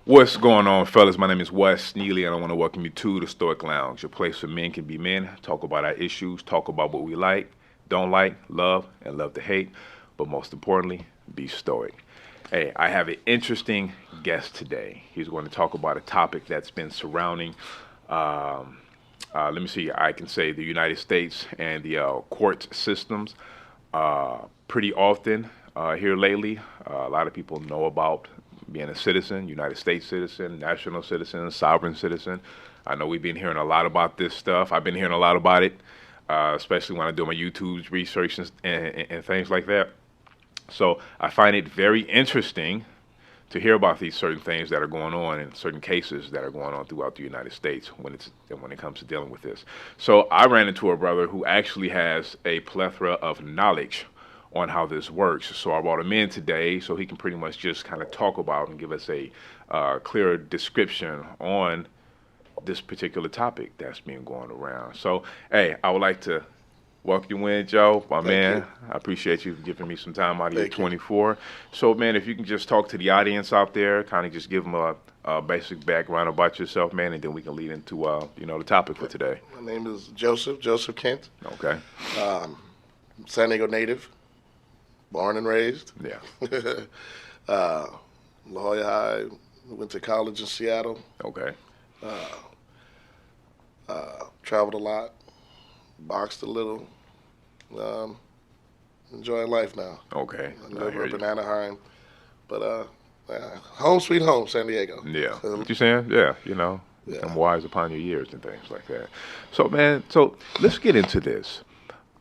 What's going on, fellas? My name is Wes Neely, and I want to welcome you to the Stoic Lounge, a place where men can be men, talk about our issues, talk about what we like, don't like, love, and love to hate, but most importantly, be stoic. Hey, I have an interesting guest today. He's going to talk about a topic that's been surrounding, um, let me see, I can say the United States and the court systems pretty often here lately. A lot of people know about being a citizen, United States citizen, national citizen, sovereign citizen. I know we've been hearing a lot about this stuff. I've been hearing a lot about it, especially when I do my YouTube research and things like that. So I find it very interesting to hear about these certain things that are going on and certain cases that are going on throughout the United States when it comes to dealing with this. So I ran into a brother who actually has a plethora of knowledge on how this works. So I brought him in today so he can pretty much just kind of talk about and give us a clearer description on this particular topic that's been going around. So, hey, I would like to welcome you in, Joe, my man. You. I appreciate you giving me some time out of your Thank you. 24. So, man, if you can just talk to the audience out there, kind of just give them a basic background about yourself, man, and then we can lead into the topic for today. My name is Joseph Kent. Okay. San Diego native, born and raised. Yeah. La Jolla High, went to college in Seattle, Okay. traveled a lot, boxed a little, enjoying life now. Okay. I I live hear up you. in Anaheim, but home sweet home, San Diego. Yeah. What you saying? Yeah, Yeah. become wise upon your years and things like that. So, man, let's get into this.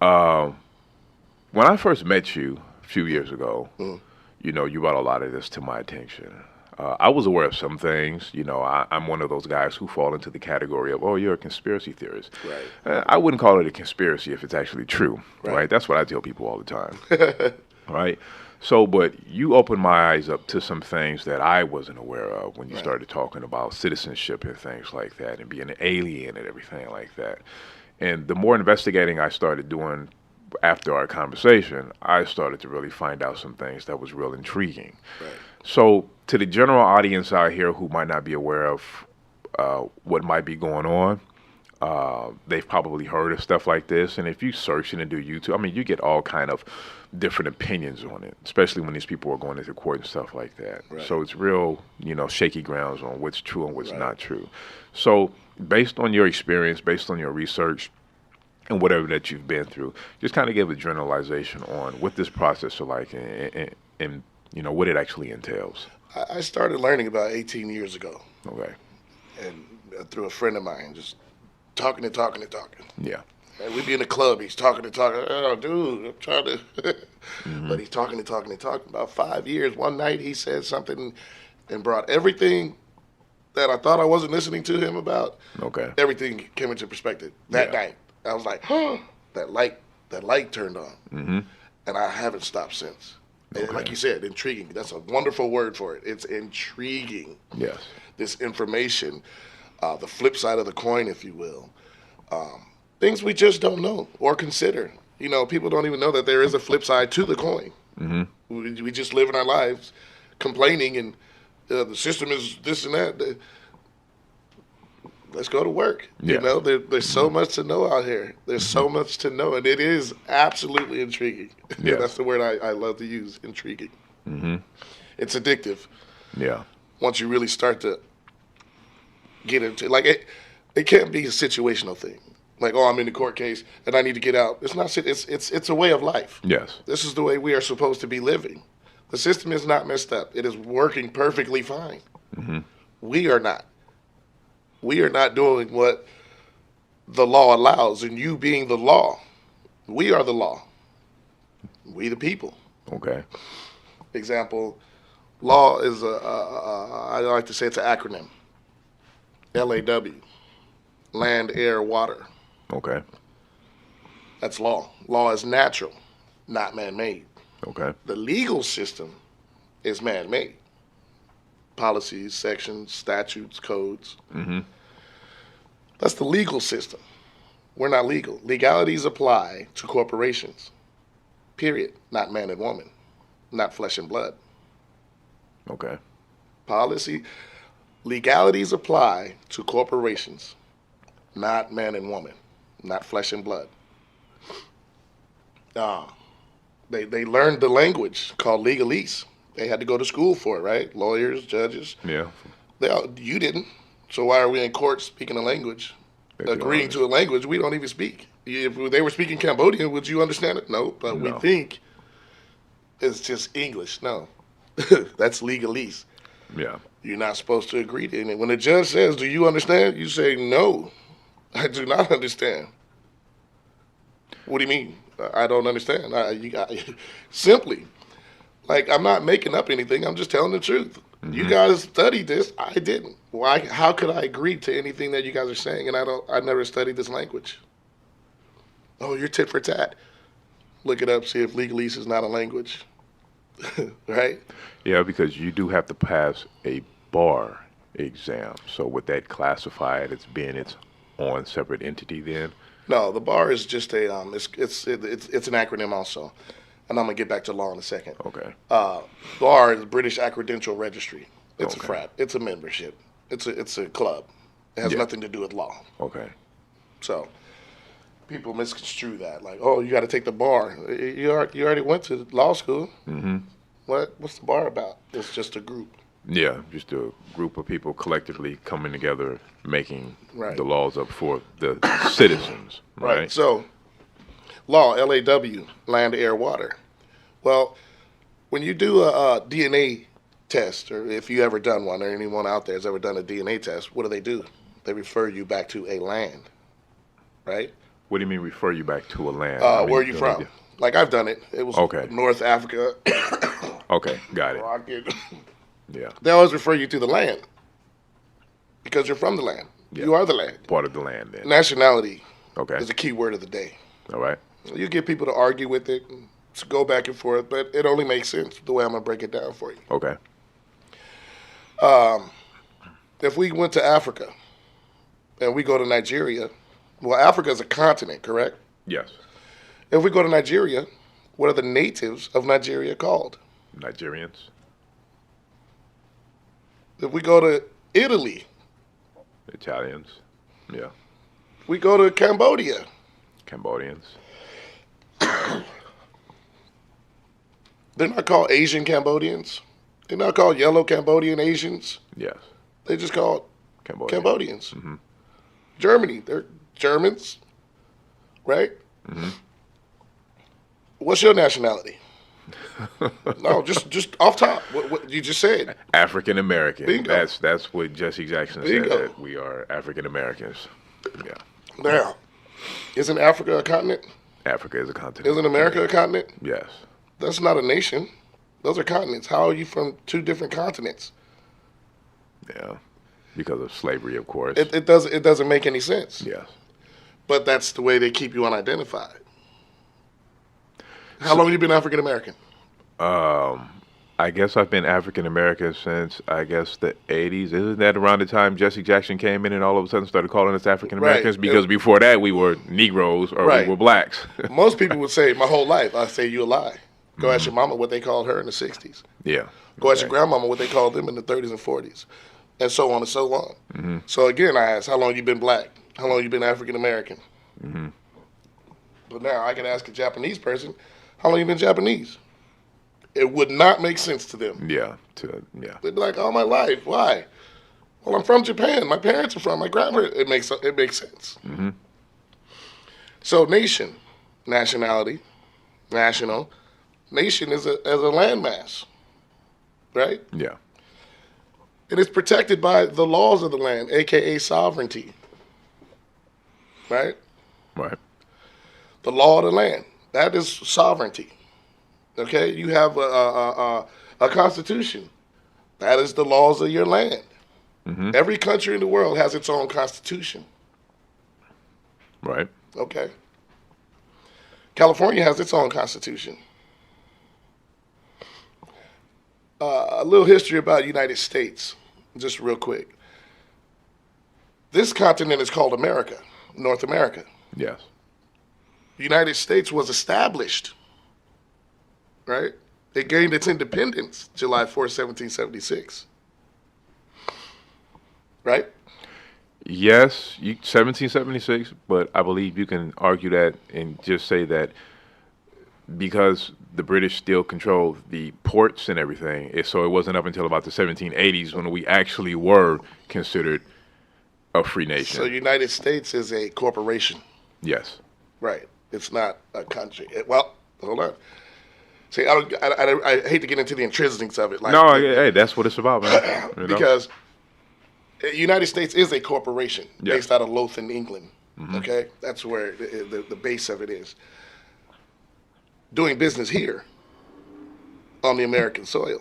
When I first met you a few years ago, Mm. you brought a lot of this to my attention. I was aware of some things. I'm one of those guys who fall into the category of, oh, you're a conspiracy theorist. Right. I wouldn't call it a conspiracy if it's actually true, Right. right? That's what I tell people all the time, right? So, but you opened my eyes up to some things that I wasn't aware of when you Right. started talking about citizenship and things like that and being an alien and everything like that. And the more investigating I started doing after our conversation, I started to really find out some things that was real intriguing. Right. So, to the general audience out here who might not be aware of what might be going on, they've probably heard of stuff like this. And if you search it and do YouTube, I mean, you get all kind of different opinions on it, especially when these people are going into court and stuff like that. Right. So it's real, shaky grounds on what's true and what's Right. not true. So, based on your experience, based on your research, and whatever that you've been through, just kind of give a generalization on what this process is like and what it actually entails. I started learning about 18 years ago, Okay. and through a friend of mine, just talking and talking and talking. Yeah. And we'd be in the club, he's talking and talking. Oh, dude, I'm trying to. Mm-hmm. But he's talking and talking and talking. About 5 years, one night he said something and brought everything that I thought I wasn't listening to him about. Okay. Everything came into perspective that Yeah. night. I was like, that light turned on. Mm-hmm. And I haven't stopped since. And Okay. like you said, intriguing. That's a wonderful word for it. It's intriguing. Yes. This information, the flip side of the coin, if you will. Things we just don't know or consider. People don't even know that there is a flip side to the coin. Mm-hmm. We just live in our lives complaining and the system is this and that. Let's go to work. Yeah. There's so much to know out here. There's so much to know, and it is absolutely intriguing. Yeah. That's the word I love to use, intriguing. Mm-hmm. It's addictive Yeah. once you really start to get into it can't be a situational thing. Like, oh, I'm in the court case and I need to get out. It's not. It's a way of life. Yes. This is the way we are supposed to be living. The system is not messed up. It is working perfectly fine. Mm-hmm. We are not. We are not doing what the law allows, and you being the law. We are the law. We the people. Okay. Example, law is I like to say it's an acronym. LAW, land, air, water. Okay. That's law. Law is natural, not man-made. Okay. The legal system is man-made. Policies, sections, statutes, codes. Mm-hmm. That's the legal system. We're not legal. Legalities apply to corporations, period. Not man and woman, not flesh and blood. Okay. Policy, Legalities apply to corporations, not man and woman, not flesh and blood. They learned the language called legalese. They had to go to school for it, right? Lawyers, judges. Yeah. You didn't. So why are we in court speaking a language, agreeing to a language we don't even speak? If they were speaking Cambodian, would you understand it? No, but we think it's just English. No, that's legalese. Yeah. You're not supposed to agree to it. When the judge says, "Do you understand?" You say, "No, I do not understand." What do you mean? I don't understand. Simply, like, I'm not making up anything. I'm just telling the truth. Mm-hmm. You guys studied this. I didn't. Why? How could I agree to anything that you guys are saying? And I never studied this language. Oh, you're tit for tat. Look it up. See if legalese is not a language. Right? Yeah, because you do have to pass a bar exam. So would that classify it as being its own separate entity then? No, the bar is just a it's an acronym also, and I'm gonna get back to law in a second. Okay. Bar is British Accreditation Registry. It's Okay. a frat. It's a membership. It's a club. It has nothing to do with law. Okay. So people misconstrue that, like, oh, you got to take the bar. You already went to law school. Mm-hmm. What's the bar about? It's just a group. Yeah, just a group of people collectively coming together, making Right. the laws up for the citizens, right? So, law, LAW, land, air, water. Well, when you do a DNA test, or if you ever done one, or anyone out there has ever done a DNA test, what do? They refer you back to a land, right? What do you mean refer you back to a land? Where are you from? Like, I've done it. It was North Africa. Okay, got it. Rocket. Yeah. They always refer you to the land because you're from the land. Yeah. You are the land. Part of the land then. Nationality Okay. is a key word of the day. All right. You get people to argue with it, to go back and forth, but it only makes sense the way I'm going to break it down for you. Okay. If we went to Africa and we go to Nigeria, well, Africa is a continent, correct? Yes. If we go to Nigeria, what are the natives of Nigeria called? Nigerians. If we go to Italy, Italians. Yeah. we go to Cambodia. Cambodians. They're not called Asian Cambodians. They're not called yellow Cambodian Asians. Yes. They're just called Cambodians. Mm-hmm. Germany, they're Germans, right? Mm-hmm. What's your nationality? No, just off top. What you just said. African American. Bingo. That's what Jesse Jackson Bingo. said, that we are African Americans. Yeah. Now, isn't Africa a continent? Africa is a continent. Isn't America a continent? Yes. That's not a nation. Those are continents. How are you from two different continents? Yeah. Because of slavery, of course. It doesn't make any sense. Yes. But that's the way they keep you unidentified. How long have you been African American? I guess I've been African American since, I guess, the 80s. Isn't that around the time Jesse Jackson came in and all of a sudden started calling us African Americans? Right. Because before that, we were Negroes or Right. we were blacks. Most people would say, my whole life, I say you a lie. Go ask your mama what they called her in the 60s. Yeah. Go ask your grandmama what they called them in the 30s and 40s. And so on and so on. Mm-hmm. So again, I ask, how long you been black? How long you been African American? Mm-hmm. But now I can ask a Japanese person, how long you been Japanese? It would not make sense to them. Yeah. They'd be like, all my life. Why? Well, I'm from Japan. My parents are from. My grandparents. It makes sense. Mm-hmm. So nation, nationality, national. Nation is a landmass, right? Yeah. It is protected by the laws of the land, a.k.a. sovereignty, right? Right. The law of the land. That is sovereignty. Okay? You have a constitution. That is the laws of your land. Mm-hmm. Every country in the world has its own constitution. Right. Okay? California has its own constitution. A little history about the United States, just real quick. This continent is called America, North America. Yes. The United States was established, right? It gained its independence July 4, 1776. right? Yes, 1776, but I believe you can argue that and just say that because the British still controlled the ports and everything, so it wasn't up until about the 1780s when we actually were considered a free So nation. United States is a corporation, Yes. right? It's not a country. Well, hold on. See, I hate to get into the intrinsics of it, like No, hey, that's what it's about, man. You know? because the United States is a corporation Yes. based out of Lothian, England. Mm-hmm. Okay, that's where the base of it is. Doing business here on the American soil.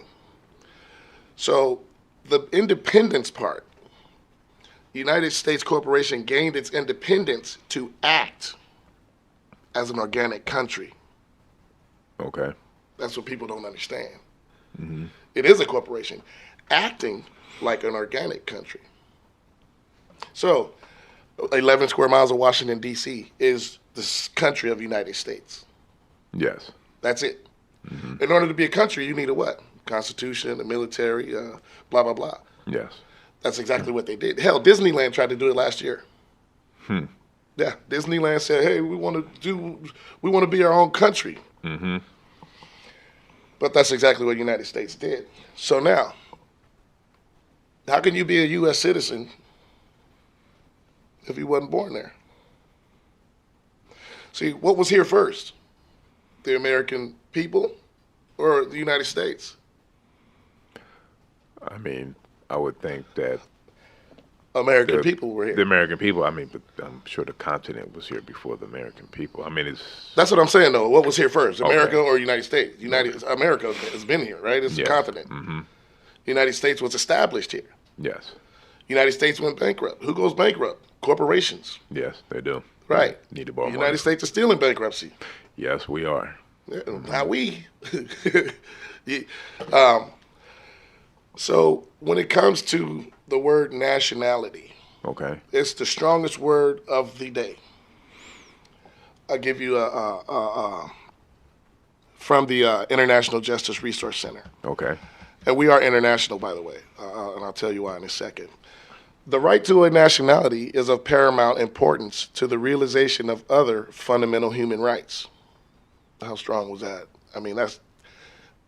So the independence part, United States Corporation gained its independence to act as an organic country. Okay. That's what people don't understand. Mm-hmm. It is a corporation acting like an organic country. So 11 square miles of Washington, D.C. is the country of the United States. Yes. That's it. Mm-hmm. In order to be a country, you need a what? Constitution, a military, blah, blah, blah. Yes. That's exactly what they did. Hell, Disneyland tried to do it last year. Hmm. Yeah, Disneyland said, "Hey, we want to be our own country." Mm-hmm. But that's exactly what the United States did. So now, how can you be a U.S. citizen if you wasn't born there? See, what was here first? The American people or the United States? I mean, I would think that American people were the here. American people, I mean, but I'm sure the continent was here before the American people. I mean, it's... That's what I'm saying, though. What was here first, America Okay. or United States? America has been here, right? It's Yes. a continent. Mm-hmm. The United States was established here. Yes. United States went bankrupt. Who goes bankrupt? Corporations. Yes, they do. Right. Need to borrow The United money. States is still in bankruptcy. Yes, we are. Yeah, not we. Yeah. So when it comes to the word nationality, Okay. it's the strongest word of the day. I'll give you from the International Justice Resource Center. Okay. And we are international, by the way, and I'll tell you why in a second. The right to a nationality is of paramount importance to the realization of other fundamental human rights. How strong was that? I mean, that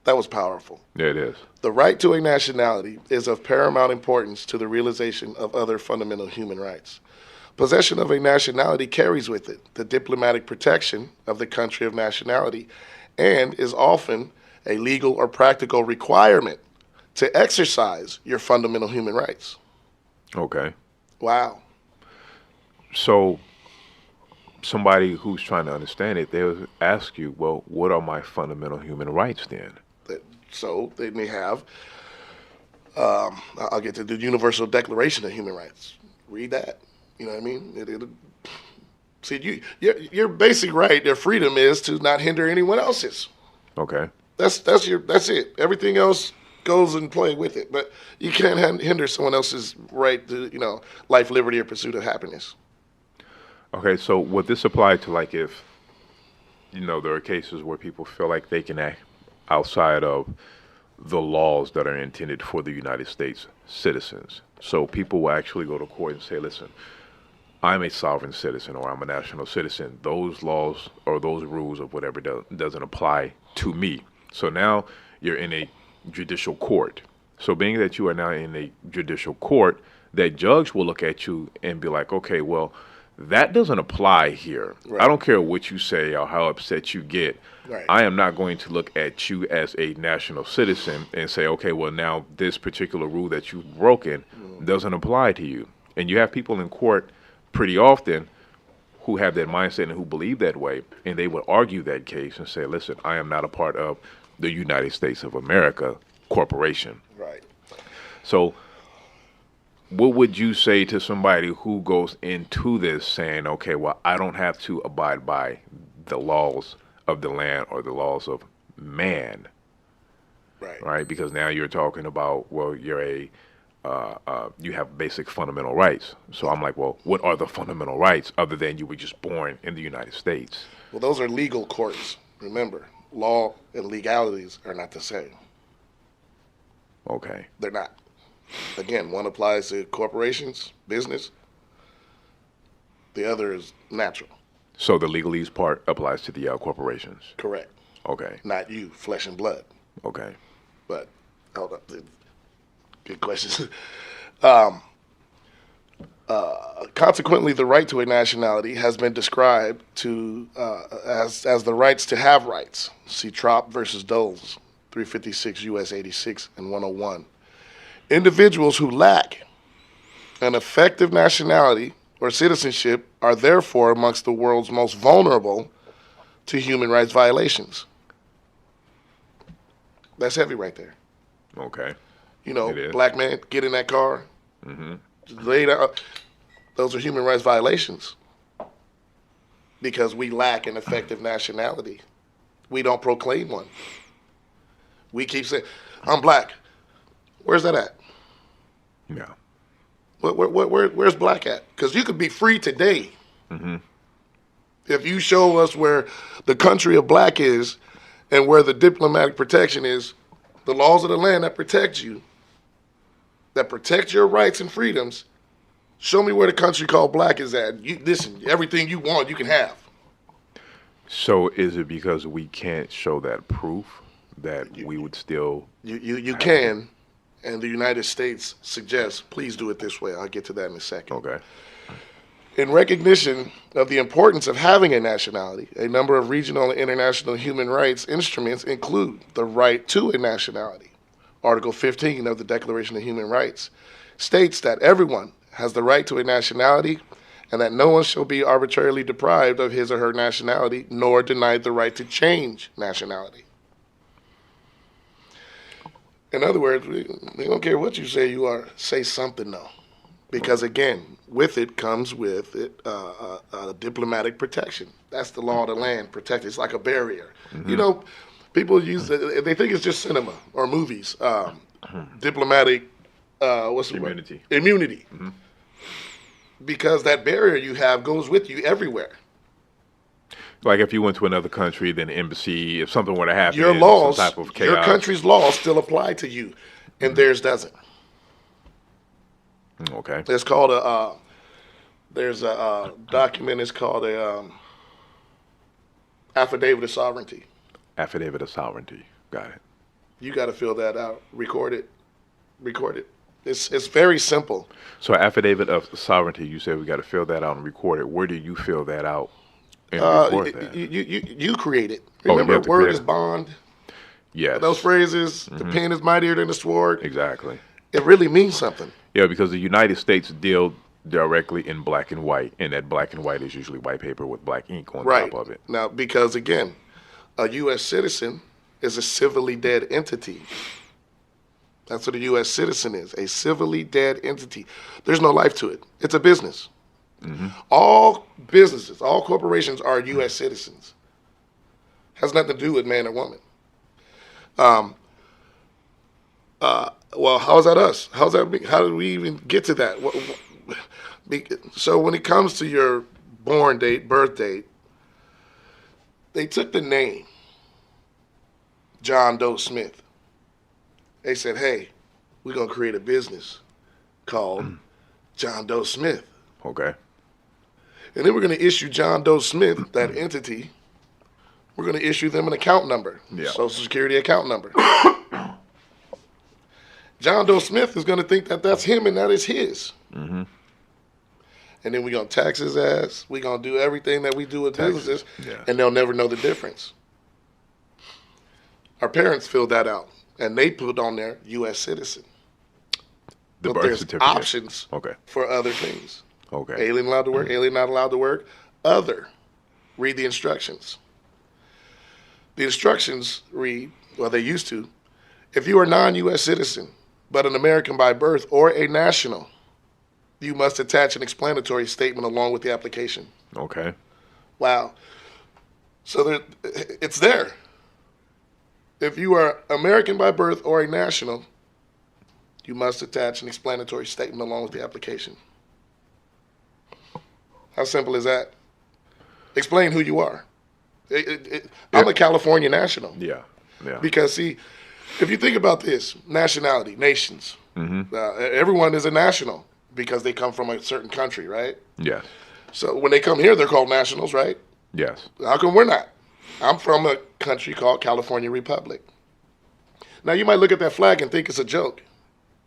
was powerful. Yeah, it is. The right to a nationality is of paramount importance to the realization of other fundamental human rights. Possession of a nationality carries with it the diplomatic protection of the country of nationality and is often a legal or practical requirement to exercise your fundamental human rights. Okay. Wow. So somebody who's trying to understand it, they'll ask you, well, what are my fundamental human rights then? So they may have, I'll get to the Universal Declaration of Human Rights. Read that. You know what I mean? See, your basic right, their freedom is to not hinder anyone else's. Okay. That's it. Everything else goes in play with it, but you can't hinder someone else's right to life, liberty, or pursuit of happiness. Okay, so would this apply to like if, there are cases where people feel like they can act outside of the laws that are intended for the United States citizens? So people will actually go to court and say, listen, I'm a sovereign citizen or I'm a national citizen. Those laws or those rules or whatever doesn't apply to me. So now you're in a judicial court. So being that you are now in a judicial court, that judge will look at you and be like, okay, well, that doesn't apply here. Right. I don't care what you say or how upset you get. Right. I am not going to look at you as a national citizen and say, okay, well, now this particular rule that you've broken doesn't apply to you. And you have people in court pretty often who have that mindset and who believe that way, and they would argue that case and say, listen, I am not a part of the United States of America corporation. Right. So what would you say to somebody who goes into this saying, okay, well, I don't have to abide by the laws of the land or the laws of man, Right. right? Because now you're talking about, well, you have basic fundamental rights. So I'm like, well, what are the fundamental rights other than you were just born in the United States? Well, those are legal courts. Remember, law and legalities are not the same. Okay. They're not. Again, one applies to corporations, business. The other is natural. So the legalese part applies to the corporations. Correct. Okay. Not you, flesh and blood. Okay. But hold up, good questions. um, Consequently, the right to a nationality has been described as the rights to have rights. See Trop versus Doles, 356 U.S. 86 and 101. Individuals who lack an effective nationality or citizenship are therefore amongst the world's most vulnerable to human rights violations. That's heavy right there. Okay. You know, It is. black man, get in that car, lay down. Those are human rights violations because we lack an effective nationality. We don't proclaim one. We keep saying, I'm black. Where's that at? Yeah. Where's black at? Because you could be free today. If you show us where the country of black is and where the diplomatic protection is, the laws of the land that protect you, that protect your rights and freedoms, show me where the country called black is at. You listen, everything you want, you can have. So is it because we can't show that proof that we would still? You can, and the United States suggests, please do it this way. I'll get to that in a second. Okay. In recognition of the importance of having a nationality, a number of regional and international human rights instruments include the right to a nationality. Article 15 of the Declaration of Human Rights states that everyone has the right to a nationality and that no one shall be arbitrarily deprived of his or her nationality nor denied the right to change nationality. In other words, we don't care what you say you are, say something though. Because again, with it comes with it diplomatic protection. That's the law of the land, protect. It's like a barrier. You know, people use it, they think it's just cinema or movies. Diplomatic, what's the word? Immunity. Immunity. Because that barrier you have goes with you everywhere. Like if you went to another country, then the embassy, if something were to happen, Your laws, some type of chaos. your country's laws still apply to you, and theirs doesn't. Okay. It's called there's a document, it's called a affidavit of sovereignty. Affidavit of sovereignty. Got it. You got to fill that out, record it. It's very simple. So affidavit of sovereignty, you said we got to fill that out and record it. Where do you fill that out and record that? You create it. Oh, you Remember, have to word create is it. bond. Yes. Those phrases, the pen is mightier than the sword. Exactly. It really means something. Yeah, because the United States deal directly in black and white, and that black and white is usually white paper with black ink on Right. top of it. Now, because again, a U.S. citizen is a civilly dead entity. That's what a U.S. citizen is, a civilly dead entity. There's no life to it. It's a business. All businesses, all corporations are U.S. citizens. Has nothing to do with man or woman. Well, how's that us? How did we even get to that? So when it comes to your born date, birth date, they took the name John Doe Smith. They said, hey, we're going to create a business called John Doe Smith. Okay. And then we're going to issue John Doe Smith, that entity, we're going to issue them an account number, Yeah. Social Security account number. John Doe Smith is going to think that that's him and that is his. And then we're going to tax his ass. We're going to do everything that we do with businesses, and they'll never know the difference. Our parents filled that out, and they put on there U.S. citizen. The But birth there's certificate. options Okay. for other things. Okay. Alien allowed to work, alien not allowed to work. Other. Read the instructions. The instructions read, well, they used to, if you are a non-U.S. citizen, but an American by birth or a national, you must attach an explanatory statement along with the application. Okay. Wow. So it's there. If you are American by birth or a national, you must attach an explanatory statement along with the application. How simple is that? Explain who you are. I'm a California national. Yeah. Yeah. Because, see, if you think about this, nationality, nations, Everyone is a national because they come from a certain country, right? Yes. So when they come here, they're called nationals, right? Yes. How come we're not? I'm from a country called California Republic. Now, you might look at that flag and think it's a joke.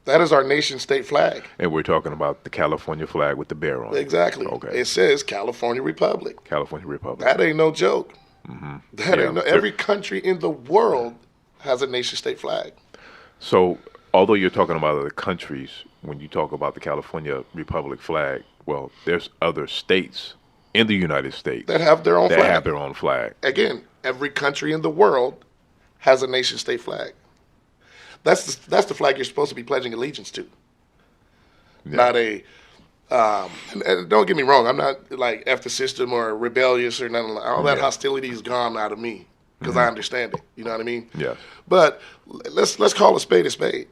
That is our nation state flag. And we're talking about the California flag with the bear on it. Exactly. Okay. It says California Republic. California Republic. That ain't no joke. That Yeah. ain't no. Every country in the world has a nation state flag. So, although you're talking about other countries, when you talk about the California Republic flag, well, there's other states in the United States That have their own that flag. have their own flag. Again, every country in the world has a nation state flag. That's the flag you're supposed to be pledging allegiance to. Yeah. Not a and don't get me wrong, I'm not like F the system or rebellious or nothing. All that hostility is gone out of me because I understand it. You know what I mean? Yeah. But let's call a spade a spade.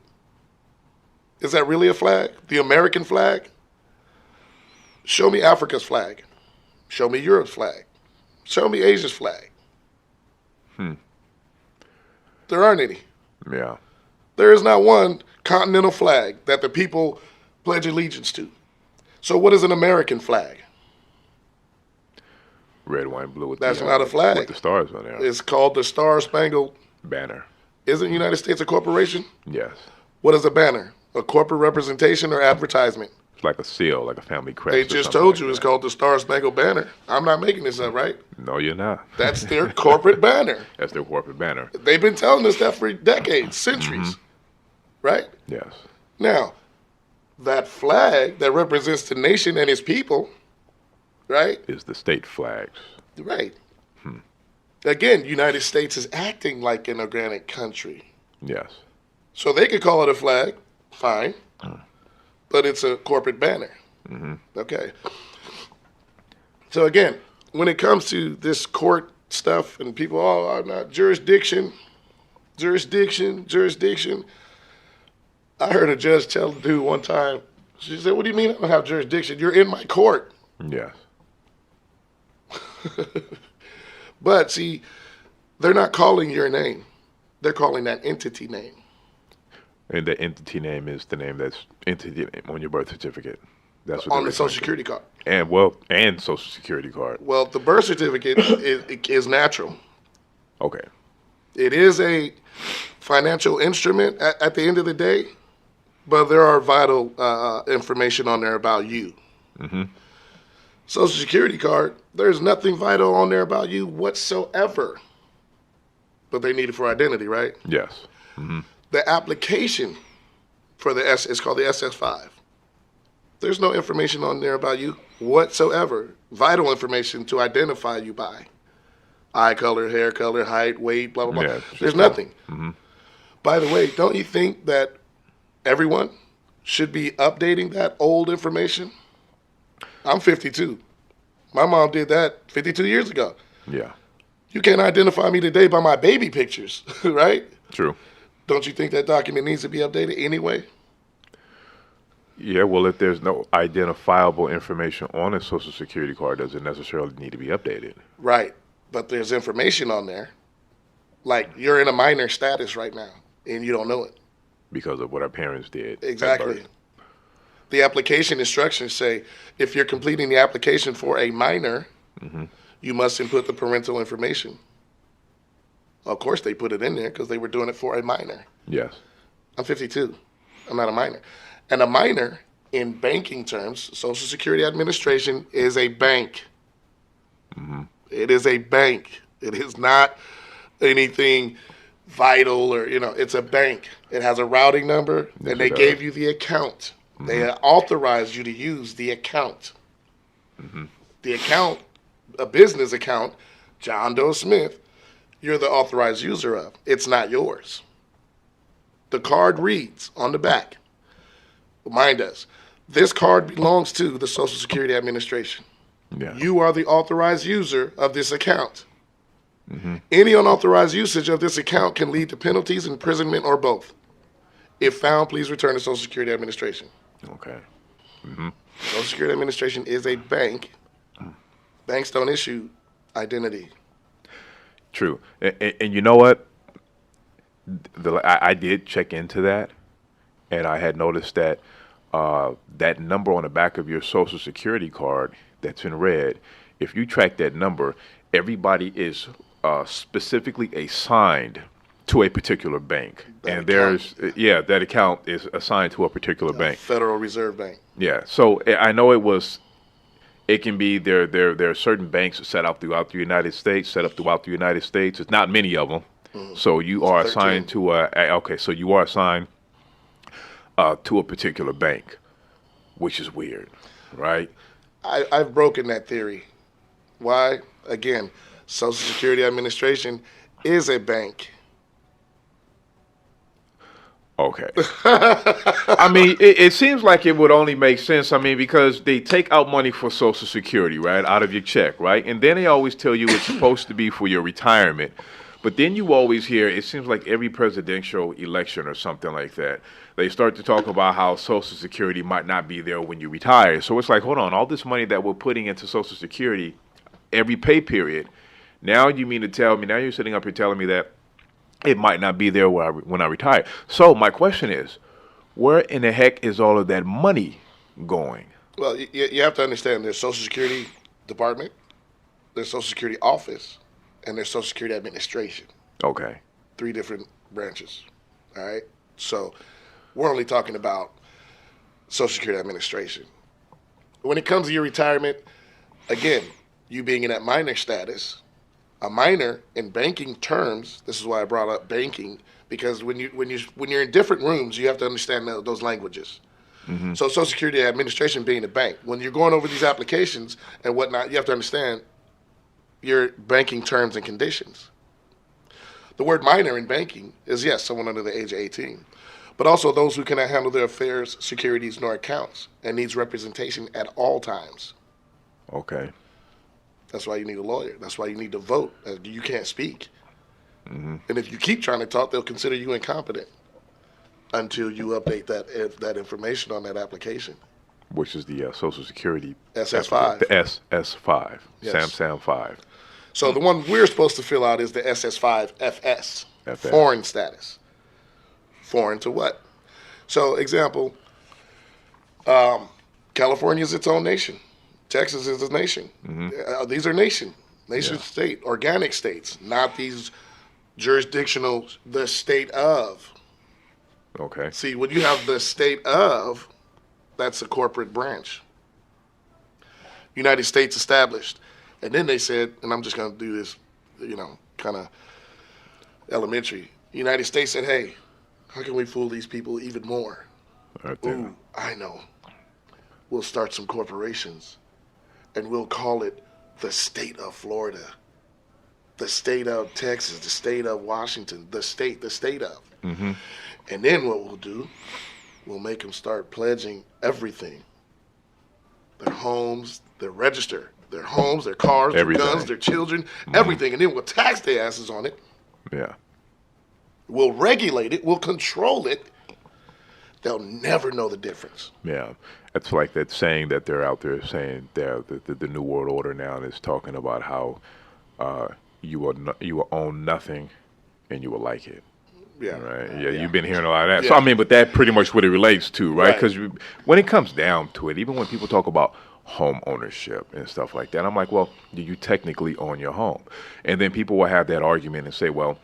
Is that really a flag? The American flag? Show me Africa's flag. Show me Europe's flag. Show me Asia's flag. There aren't any. Yeah. There is not one continental flag that the people pledge allegiance to. So what is an American flag? Red, white, and blue with That's the, not a flag. with the stars on there. It's called the Star Spangled. Banner. Isn't the United States a corporation? Yes. What is a banner? A corporate representation or advertisement? It's like a seal, like a family crest. They or just something told like you it's that. called the Star Spangled Banner. I'm not making this up, right? No, you're not. That's their corporate banner. That's their corporate banner. They've been telling us that for decades, centuries, right? Yes. Now, that flag that represents the nation and its people, right? Is the state flags. Right. Again, United States is acting like an organic country. Yes. So they could call it a flag, fine, but it's a corporate banner. Okay. So again, when it comes to this court stuff and people, oh, I'm not jurisdiction. I heard a judge tell the dude one time, she said, what do you mean I don't have jurisdiction? You're in my court. Yes. But see, they're not calling your name. They're calling that entity name. And the entity name is the name that's entity name on your birth certificate. That's what On they're the Social referring to. Security card. And Social Security card. Well, the birth certificate is natural. Okay. It is a financial instrument at the end of the day, but there are vital information on there about you. Social Security card, there's nothing vital on there about you whatsoever. But they need it for identity, right? Yes. The application for the S is called the SS5. There's no information on there about you whatsoever. Vital information to identify you by. Eye color, hair color, height, weight, blah, blah, blah. Yeah, it's There's just nothing. By the way, don't you think that everyone should be updating that old information? I'm 52. My mom did that 52 years ago. Yeah. You can't identify me today by my baby pictures, right? True. Don't you think that document needs to be updated anyway? Yeah, well, if there's no identifiable information on a Social Security card, does it necessarily need to be updated? Right. But there's information on there. Like you're in a minor status right now and you don't know it. Because of what our parents did. at Exactly. birth. The application instructions say if you're completing the application for a minor, you must input the parental information. Of course, they put it in there because they were doing it for a minor. Yes. I'm 52. I'm not a minor. And a minor, in banking terms, Social Security Administration is a bank. It is a bank. It is not anything vital or, it's a bank. It has a routing number, Yes, and they it does. gave you the account. They authorized you to use the account. The account, a business account, John Doe Smith, you're the authorized user of. It's not yours. The card reads on the back, mine does, this card belongs to the Social Security Administration. Yeah. You are the authorized user of this account. Any unauthorized usage of this account can lead to penalties, imprisonment, or both. If found, please return to Social Security Administration. Okay. Social Security Administration is a bank. Banks don't issue identity. True. And you know what? I did check into that, and I had noticed that that number on the back of your Social Security card that's in red, if you track that number, everybody is specifically assigned to a particular bank. That And account. that account is assigned to a particular bank. Federal Reserve Bank. Yeah. So I know it can be there are certain banks set up throughout the United States, It's not many of them. So you are 13. assigned to so you are assigned to a particular bank, which is weird, right? I've broken that theory. Why? Again, Social Security Administration is a bank. Okay. I mean, it seems like it would only make sense. I mean, because they take out money for Social Security, right, out of your check, right? And then they always tell you it's supposed to be for your retirement. But then you always hear, it seems like every presidential election or something like that, they start to talk about how Social Security might not be there when you retire. So it's like, hold on, all this money that we're putting into Social Security every pay period, now you mean to tell me, now you're sitting up here telling me that it might not be there when I retire. So my question is, where in the heck is all of that money going? Well, you have to understand there's Social Security Department, there's Social Security Office, and there's Social Security Administration. Okay. 3 different branches. All right? So we're only talking about Social Security Administration. When it comes to your retirement, again, you being in that minor status, a minor in banking terms, this is why I brought up banking, because when you're in different rooms, you have to understand those languages. Mm-hmm. So Social Security Administration being a bank, when you're going over these applications and whatnot, you have to understand your banking terms and conditions. The word minor in banking is, yes, someone under the age of 18, but also those who cannot handle their affairs, securities, nor accounts, and needs representation at all times. Okay. That's why you need a lawyer. That's why you need to vote. You can't speak. Mm-hmm. And if you keep trying to talk, they'll consider you incompetent until you update that information on that application. Which is the Social Security SS5. The SS5, Yes. Sam 5. So the one we're supposed to fill out is the SS5 FS, FS. foreign status. Foreign to what? So, example, California is its own nation. Texas is a nation. Mm-hmm. These are nation Yeah. state, organic states, not these jurisdictional, the state of. Okay. See, when you have the state of, that's a corporate branch. United States established. And then they said, and I'm just going to do this, kind of elementary. United States said, hey, how can we fool these people even more? Right there. Ooh, I know. We'll start some corporations, and we'll call it the state of Florida, the state of Texas, the state of Washington, the state of. Mm-hmm. And then what we'll do, we'll make them start pledging everything. Their homes, their register, their homes, their cars, Everything. their guns, their children, everything. And then we'll tax their asses on it. Yeah. We'll regulate it. We'll control it. They'll never know the difference. Yeah. It's like that saying that they're out there saying the New World Order now is talking about how you will own nothing and you will like it. Yeah. Right. Yeah, you've been hearing a lot of that. Yeah. So I mean, but that pretty much what it relates to, right? Right. Because when it comes down to it, even when people talk about home ownership and stuff like that, I'm like, well, do you technically own your home? And then people will have that argument and say, well,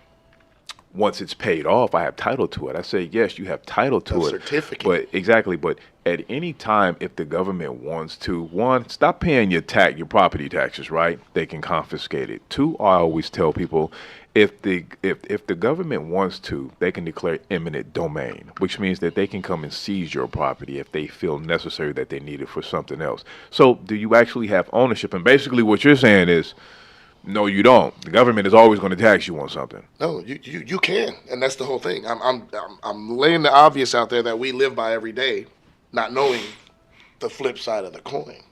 once it's paid off, I have title to it. I say, yes, you have title to A it. certificate. But exactly. But at any time, if the government wants to, one, stop paying your property taxes, right? They can confiscate it. Two, I always tell people, if the government wants to, they can declare eminent domain, which means that they can come and seize your property if they feel necessary that they need it for something else. So do you actually have ownership? And basically what you're saying is, no, you don't. The government is always going to tax you on something. No, you can, and that's the whole thing. I'm laying the obvious out there that we live by every day, not knowing the flip side of the coin.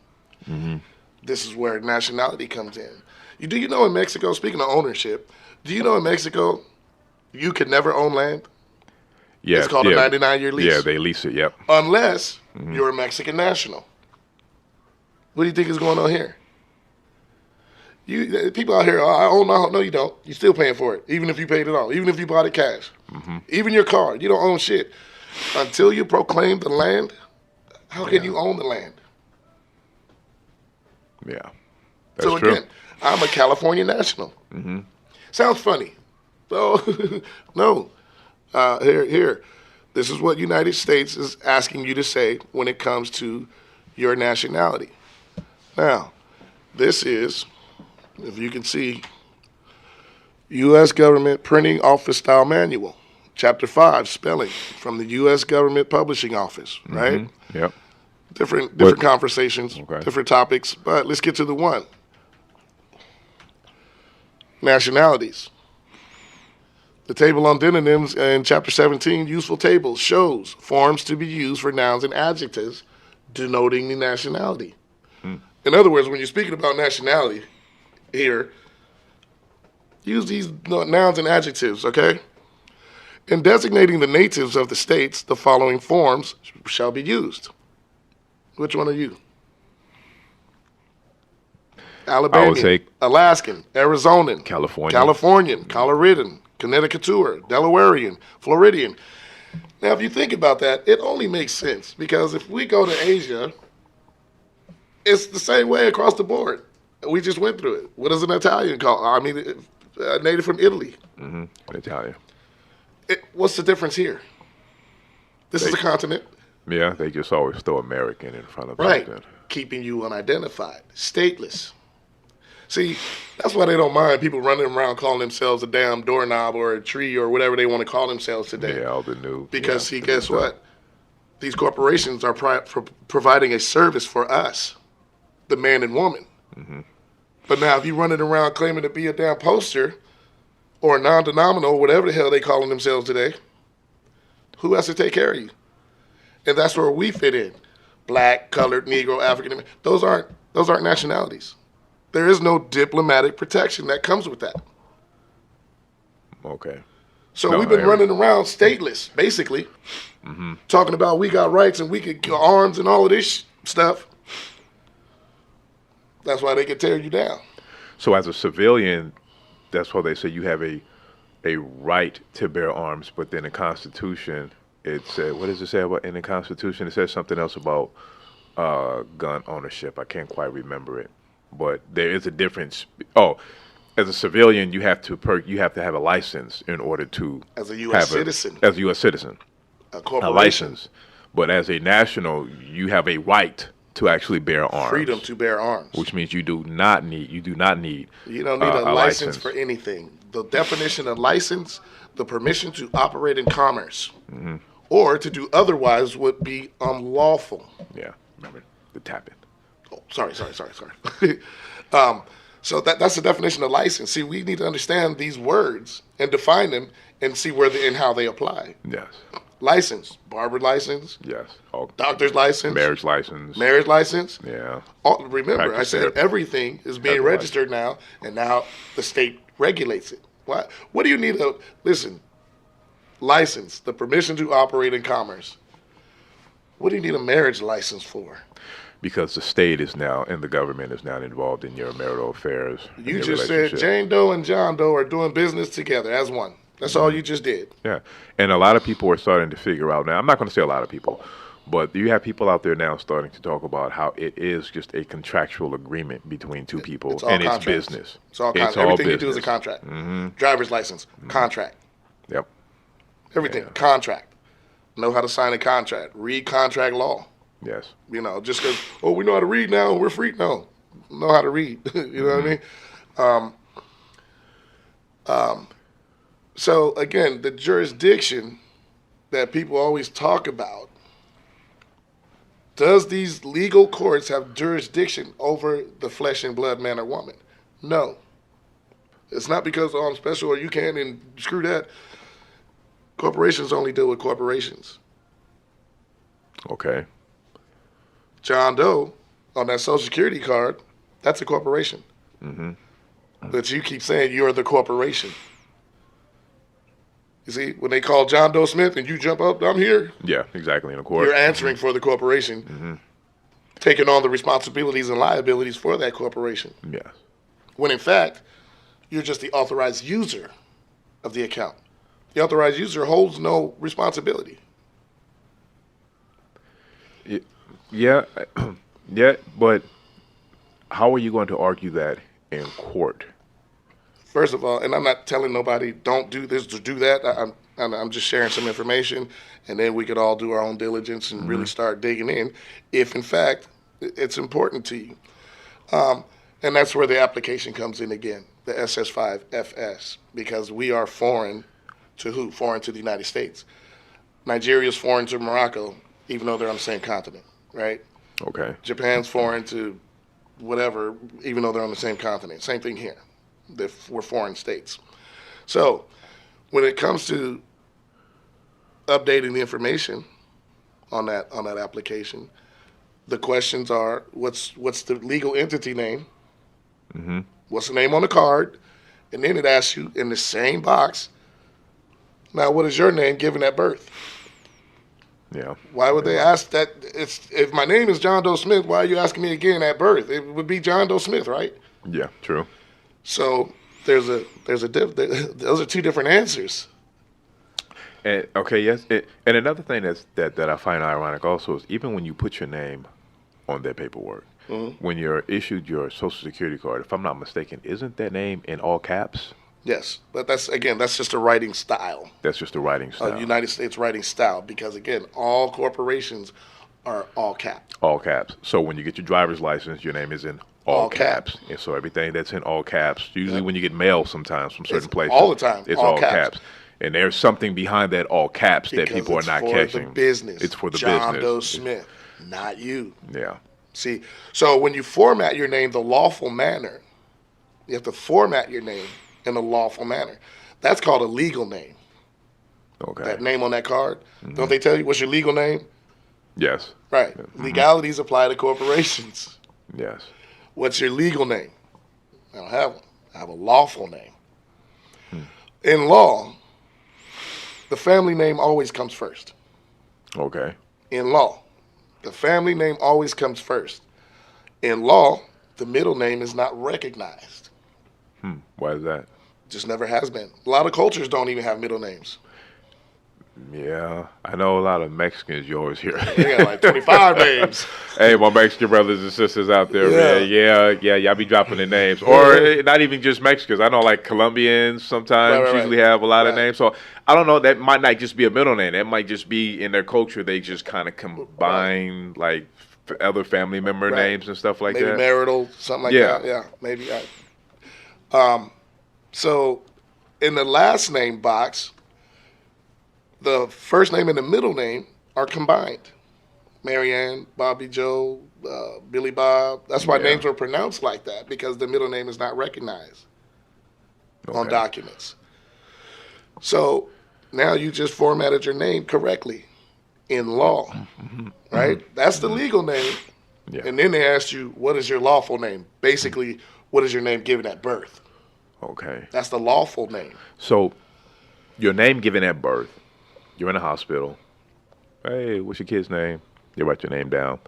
Mm-hmm. This is where nationality comes in. Do you know in Mexico, speaking of ownership, do you know in Mexico you can never own land? Yeah, It's called a 99-year lease. Yeah, they lease it. Yep. Unless you're a Mexican national. What do you think is going on here? People out here, I own my home. No, you don't. You're still paying for it, even if you paid it off, even if you bought it cash. Mm-hmm. Even your car, you don't own shit. Until you proclaim the land, how can Yeah. you own the land? Yeah. That's So true. again, I'm a California national. Mm-hmm. Sounds funny. So no. Here. This is what United States is asking you to say when it comes to your nationality. Now, this is, if you can see, U.S. Government Printing Office Style Manual, Chapter 5, Spelling, from the U.S. Government Publishing Office, right? Mm-hmm. Yep. Different conversations, Okay. different topics, but let's get to the one. Nationalities. The table on synonyms in Chapter 17, Useful Tables, shows forms to be used for nouns and adjectives denoting the nationality. In other words, when you're speaking about nationality here, use these nouns and adjectives, okay? In designating the natives of the states, the following forms shall be used. Which one are you? Alabamian, I would say Alaskan, Arizonan, Californian. Coloradan, Connecticuter, Delawarean, Floridian. Now, if you think about that, it only makes sense because if we go to Asia, it's the same way across the board. We just went through it. What is an Italian called? I mean, a native from Italy. Mm-hmm. In Italian. What's the difference here? This is a continent. Yeah, they just always throw American in front of Right. something. Keeping you unidentified, stateless. See, that's why they don't mind people running around calling themselves a damn doorknob or a tree or whatever they want to call themselves today. Yeah, all the new. Because, yeah, see, the guess new what? These corporations are providing a service for us, the man and woman. Mm-hmm. But now, if you running around claiming to be a damn poster or a non-denominational, whatever the hell they calling themselves today, who has to take care of you? And that's where we fit in: black, colored, Negro, African. Those aren't nationalities. There is no diplomatic protection that comes with that. Okay. So No, we've been I- running around stateless, basically, talking about we got rights and we could get arms and all of this stuff. That's why they can tear you down. So as a civilian, that's why they say you have a right to bear arms, but then the Constitution, it said, what does it say about in the Constitution? It says something else about gun ownership. I can't quite remember it, but there is a difference. Oh, as a civilian, you have to have a license in order to As a U.S. have citizen, as a U.S. citizen, a a corporation, license. But as a national, you have a right to actually bear arms. freedom to bear arms. Which means you do not need You don't need a license for anything. The definition of license, the permission to operate in commerce, or to do otherwise would be unlawful. Yeah, remember the tapping. Oh, sorry. So that's the definition of license. See, we need to understand these words and define them and see where and how they apply. Yes, License, barber license, yes. All doctor's license, marriage license. marriage license. Yeah, Remember, I Practice said therapy. everything is being Has a license. registered now, and now the state regulates it. What do you need to listen? License, the permission to operate in commerce. What do you need a marriage license for? because the state is now and the government is now involved in your marital affairs. and You your just said relationship. Jane Doe and John Doe are doing business together as one. That's all you just did. Yeah, and a lot of people are starting to figure out now. I'm not going to say a lot of people, but you have people out there now starting to talk about how it is just a contractual agreement between two people, It's all and contracts. it's business. It's all contract. Everything you do is a business. contract. Driver's license, contract. Yep. Everything, Yeah. contract. Know how to sign a contract. Read contract law. Yes. You know, just because, we know how to read now and we're free. No, know how to read. You know what I mean? So, again, the jurisdiction that people always talk about, does these legal courts have jurisdiction over the flesh and blood man or woman? No. It's not because I'm special or you can and screw that. Corporations only deal with corporations. Okay. John Doe on that Social Security card, that's a corporation. But you keep saying you're the corporation. You see, when they call John Doe Smith and you jump up, I'm here, Yeah, exactly. In a court. you're answering for the corporation, taking on the responsibilities and liabilities for that corporation. Yes. When in fact, you're just the authorized user of the account. The authorized user holds no responsibility. Y- Yeah, yeah, but how are you going to argue that in court? First of all, and I'm not telling nobody don't do this or do that. I'm just sharing some information, and then we could all do our own diligence and really start digging in, if in fact it's important to you. And that's where the application comes in again, the SS5FS, because we are foreign to who? Foreign to the United States. Nigeria is foreign to Morocco, even though they're on the same continent, right? Okay. Japan's foreign to whatever, even though they're on the same continent. Same thing here. We're foreign states. So when it comes to updating the information on that application, the questions are what's the legal entity name? Mm-hmm. What's the name on the card? And then it asks you in the same box, now what is your name given at birth? Yeah. Why would they ask that? It's if my name is John Doe Smith, why are you asking me again at birth? It would be John Doe Smith, right? Yeah. True. So those are two different answers. And okay, yes. And another thing that I find ironic also is even when you put your name on their paperwork, when you're issued your Social Security card, if I'm not mistaken, isn't that name in all caps? Yes, but that's just a writing style, That's just the writing style. United States writing style, because again, all corporations are all caps. All caps. So when you get your driver's license, your name is in all caps. And so everything that's in all caps, usually when you get mail sometimes from certain places, all the time, it's all all caps. caps. And there's something behind that all caps that Because people are it's not for catching. the business. It's for the John business. Doe Smith, not you. Yeah. See, so when you format your name the lawful manner, you have to format your name in a lawful manner. That's called a legal name. Okay. That name on that card. Don't they tell you what's your legal name? Yes. Right. Legalities apply to corporations. Yes. What's your legal name? I don't have one. I have a lawful name. In law, the family name always comes first. Okay. In law, the family name always comes first. In law, the middle name is not recognized. Why is that? Just never has been. A lot of cultures don't even have middle names. Yeah, I know a lot of Mexicans yours here. They got like 25 names. Hey, my Mexican brothers and sisters out there, man. Yeah, y'all be dropping the names. Or not even just Mexicans. I know like Colombians sometimes Right. usually have a lot of names. So I don't know, that might not just be a middle name. That might just be in their culture. They just kind of combine like other family member names and stuff like Maybe that. marital, something like that. Yeah, maybe. So in the last name box, the first name and the middle name are combined. Marianne, Bobby Joe, Billy Bob. That's why names were pronounced like that, because the middle name is not recognized on documents. So now you just formatted your name correctly in law, right? That's the legal name. Yeah. And then they asked you, what is your lawful name? Basically, what is your name given at birth? Okay. That's the lawful name. So your name given at birth, you're in a hospital. Hey, what's your kid's name? You write your name down,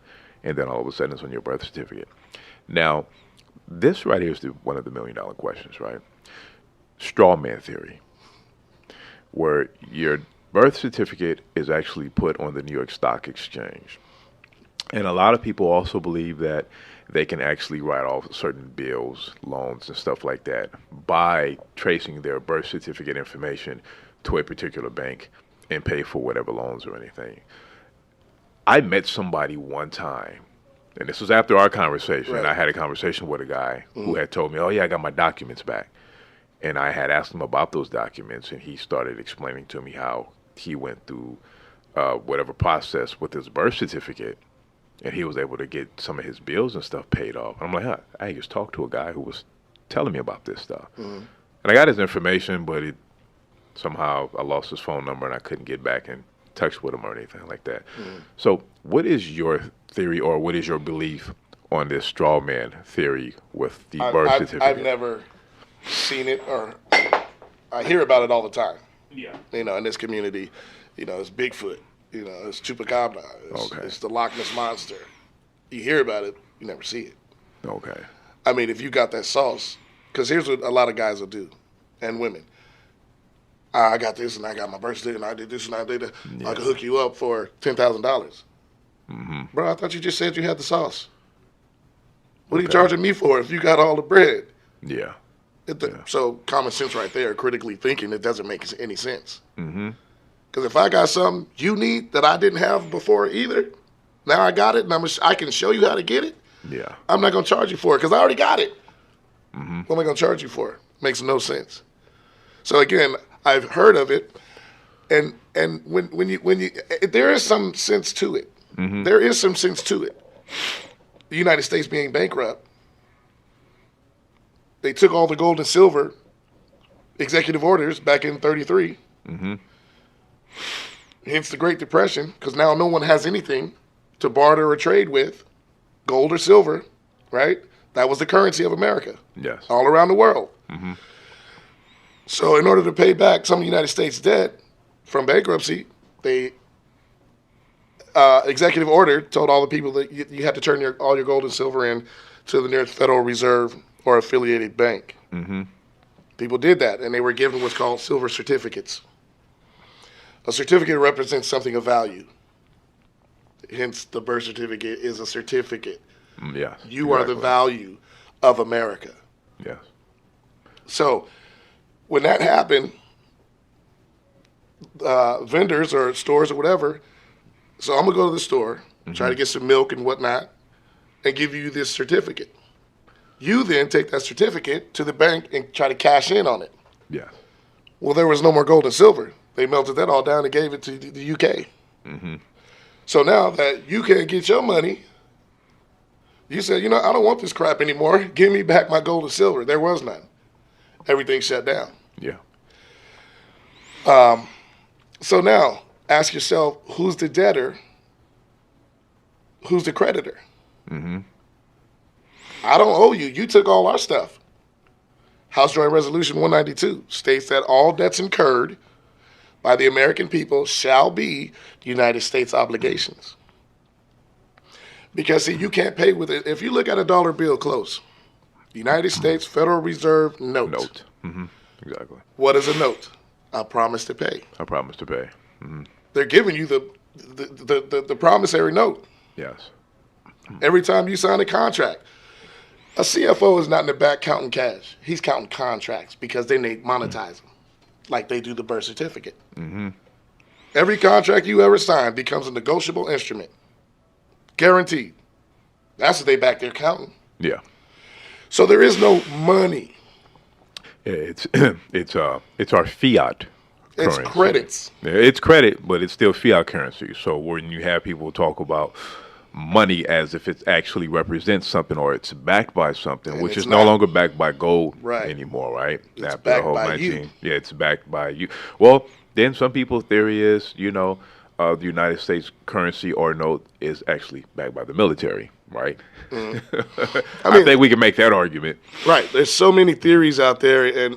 and then all of a sudden it's on your birth certificate. Now, this right here is one of the $1 million questions, right? Straw man theory, where your birth certificate is actually put on the New York Stock Exchange. And a lot of people also believe that they can actually write off certain bills, loans, and stuff like that by tracing their birth certificate information to a particular bank and pay for whatever loans or anything. I met somebody one time, and this was after our conversation. Right. I had a conversation with a guy who had told me, oh, yeah, I got my documents back. And I had asked him about those documents, and he started explaining to me how he went through whatever process with his birth certificate, and he was able to get some of his bills and stuff paid off. I'm like, huh, I just talked to a guy who was telling me about this stuff. And I got his information, but somehow I lost his phone number, and I couldn't get back in touch with him or anything like that. So what is your theory, or what is your belief on this straw man theory with the birth certificate? I've never seen it, or I hear about it all the time. Yeah. You know, in this community, you know, it's Bigfoot, you know, it's Chupacabra, it's the Loch Ness Monster. You hear about it, you never see it. Okay. I mean, if you got that sauce, because here's what a lot of guys will do, and women. I got this, and I got my birth certificate, and I did this, and I did that. I could hook you up for $10,000. Bro, I thought you just said you had the sauce. What are you Okay. charging me for if you got all the bread? Yeah. So common sense right there, critically thinking, it doesn't make any sense. Mm-hmm. Because if I got something you need that I didn't have before either, now I got it and I can show you how to get it, Yeah. I'm not going to charge you for it because I already got it. Mm-hmm. What am I going to charge you for? Makes no sense. So again, I've heard of it, and when you there is some sense to it. Mm-hmm. There is some sense to it. The United States being bankrupt, they took all the gold and silver executive orders back in 33. Mm-hmm. Hence the Great Depression, because now no one has anything to barter or trade with, gold or silver, right? That was the currency of America Yes. all around the world. Mm-hmm. So in order to pay back some of the United States debt from bankruptcy, they executive order told all the people that you had to turn all your gold and silver in to the nearest Federal Reserve or affiliated bank. Mm-hmm. People did that, and they were given what's called silver certificates. A certificate represents something of value. Hence, the birth certificate is a certificate. Yes. You are the value of America. Yes. So when that happened, vendors or stores or whatever, so I'm going to go to the store, try to get some milk and whatnot, and give you this certificate. You then take that certificate to the bank and try to cash in on it. Yes. Well, there was no more gold and silver. They melted that all down and gave it to the UK. Mm-hmm. So now that you can't get your money, you said, I don't want this crap anymore. Give me back my gold and silver. There was none. Everything shut down. Yeah. So now, ask yourself, who's the debtor? Who's the creditor? Mm-hmm. I don't owe you. You took all our stuff. House Joint Resolution 192 states that all debts incurred by the American people shall be the United States obligations. Because, see, you can't pay with it. If you look at a dollar bill close, United States Federal Reserve note. Note. Mm-hmm. Exactly. What is a note? A promise to pay. I promise to pay. Mm-hmm. They're giving you the promissory note. Yes. Every time you sign a contract. A CFO is not in the back counting cash. He's counting contracts because then they monetize them like they do the birth certificate. Mm-hmm. Every contract you ever sign becomes a negotiable instrument. Guaranteed. That's what they back their counting. Yeah. So there is no money. It's it's our fiat. It's currency. credits. Yeah, it's credit, but it's still fiat currency. So when you have people talk about money as if it actually represents something or it's backed by something, And which it's is no not. longer backed by gold Right. anymore, right? It's After backed by you. Yeah, it's backed by you. Well, then some people's theory is, the United States currency or note is actually backed by the military, right? I think we can make that argument. Right. There's so many theories out there and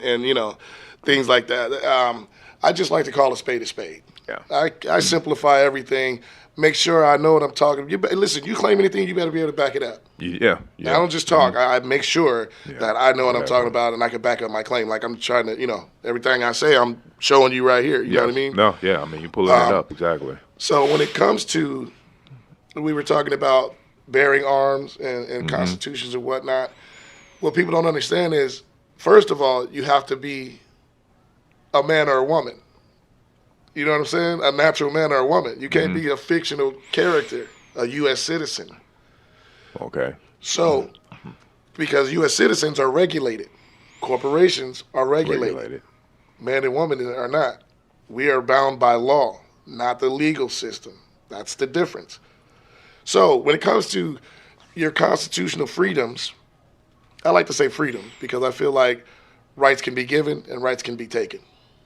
things like that. I just like to call a spade a spade. Yeah. I simplify everything. Make sure I know what I'm talking. Listen, you claim anything, you better be able to back it up. Yeah. I don't just talk. I make sure Yeah. that I know what I'm talking about and I can back up my claim. Like I'm trying to, everything I say, I'm showing you right here. You know what I mean? No, yeah. I mean, you're pulling it up. Exactly. So when it comes to, we were talking about bearing arms and constitutions and whatnot. What people don't understand is, first of all, you have to be a man or a woman. You know what I'm saying? A natural man or a woman. You can't be a fictional character, a U.S. citizen. Okay. So, because U.S. citizens are regulated, corporations are regulated. Man and woman are not. We are bound by law, not the legal system. That's the difference. So, when it comes to your constitutional freedoms, I like to say freedom because I feel like rights can be given and rights can be taken.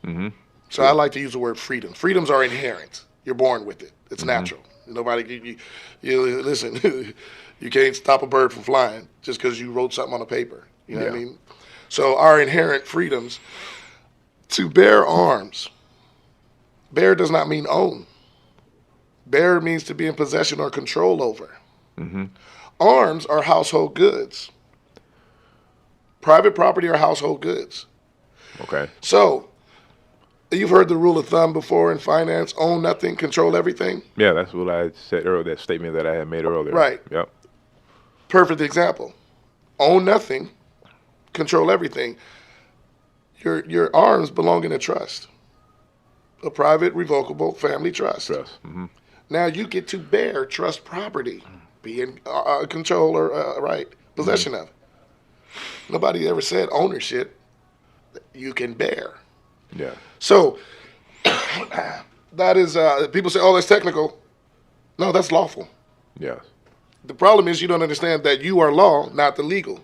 Mm-hmm. So I like to use the word freedom. Freedoms are inherent. You're born with it. It's natural. Nobody, you listen, you can't stop a bird from flying just because you wrote something on a paper. You know what I mean? So our inherent freedoms to bear arms. Bear does not mean own. Bear means to be in possession or control over. Mm-hmm. Arms are household goods. Private property are household goods. Okay. So You've heard the rule of thumb before in finance: own nothing, control everything. Yeah, that's what I said earlier. That statement that I had made earlier. Right. Yep. Perfect example. Own nothing, control everything. Your arms belong in a trust, a private, revocable family trust. Trust. Mm-hmm. Now you get to bear trust property, be in control or right possession of. Nobody ever said ownership. You can bear. Yeah. So that is people say, "Oh, that's technical." No, that's lawful. Yes. The problem is you don't understand that you are law, not the legal.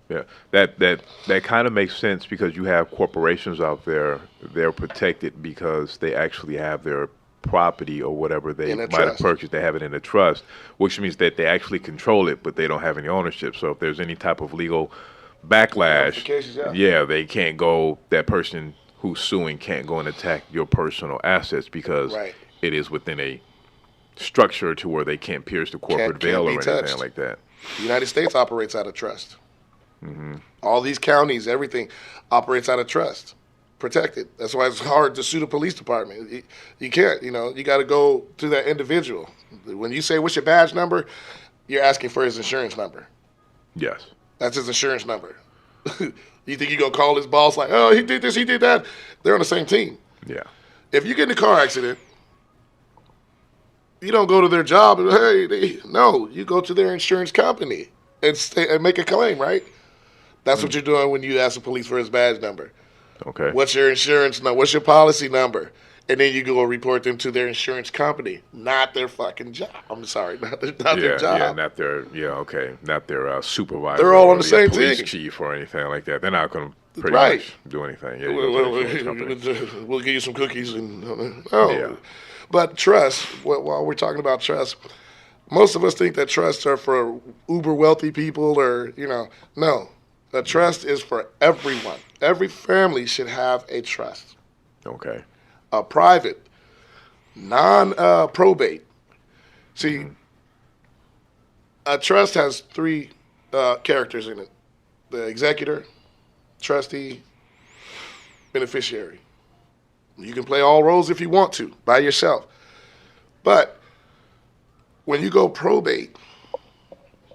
Yeah, that kind of makes sense because you have corporations out there. They're protected because they actually have their property or whatever they In a might have trust. purchased. They have it in a trust, which means that they actually control it, but they don't have any ownership. So if there's any type of legal backlash, Ramifications, yeah. yeah, they can't go. That person who's suing can't go and attack your personal assets because Right. it is within a structure to where they can't pierce the corporate Can't veil or be anything touched. like that. The United States operates out of trust. All these counties, everything operates out of trust. Protected. That's why it's hard to sue the police department. You can't, you got to go to that individual. When you say, "What's your badge number?" you're asking for his insurance number. Yes. That's his insurance number. You think you're going to call his boss like, "Oh, he did this, he did that." They're on the same team. Yeah. If you get in a car accident, you don't go to their job and, no, you go to their insurance company and make a claim, right? That's what you're doing when you ask the police for his badge number. Okay. What's your insurance number? What's your policy number? And then you go report them to their insurance company, not their fucking job. I'm sorry, not their job. Yeah, not their, okay, not their supervisor. They're all or on the same police team. chief or anything like that. They're not going to pretty Right. much do anything. Yeah, you go to the insurance company. We'll give you some cookies and no. Yeah. But trust. While we're talking about trust, most of us think that trusts are for uber wealthy people, or no. A trust is for everyone. Every family should have a trust. Okay. A private, non-probate. See, a trust has three characters in it: the executor, trustee, beneficiary. You can play all roles if you want to by yourself. But when you go probate,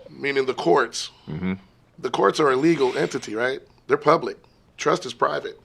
meaning the courts, the courts are a legal entity, right? They're public. Trust is private.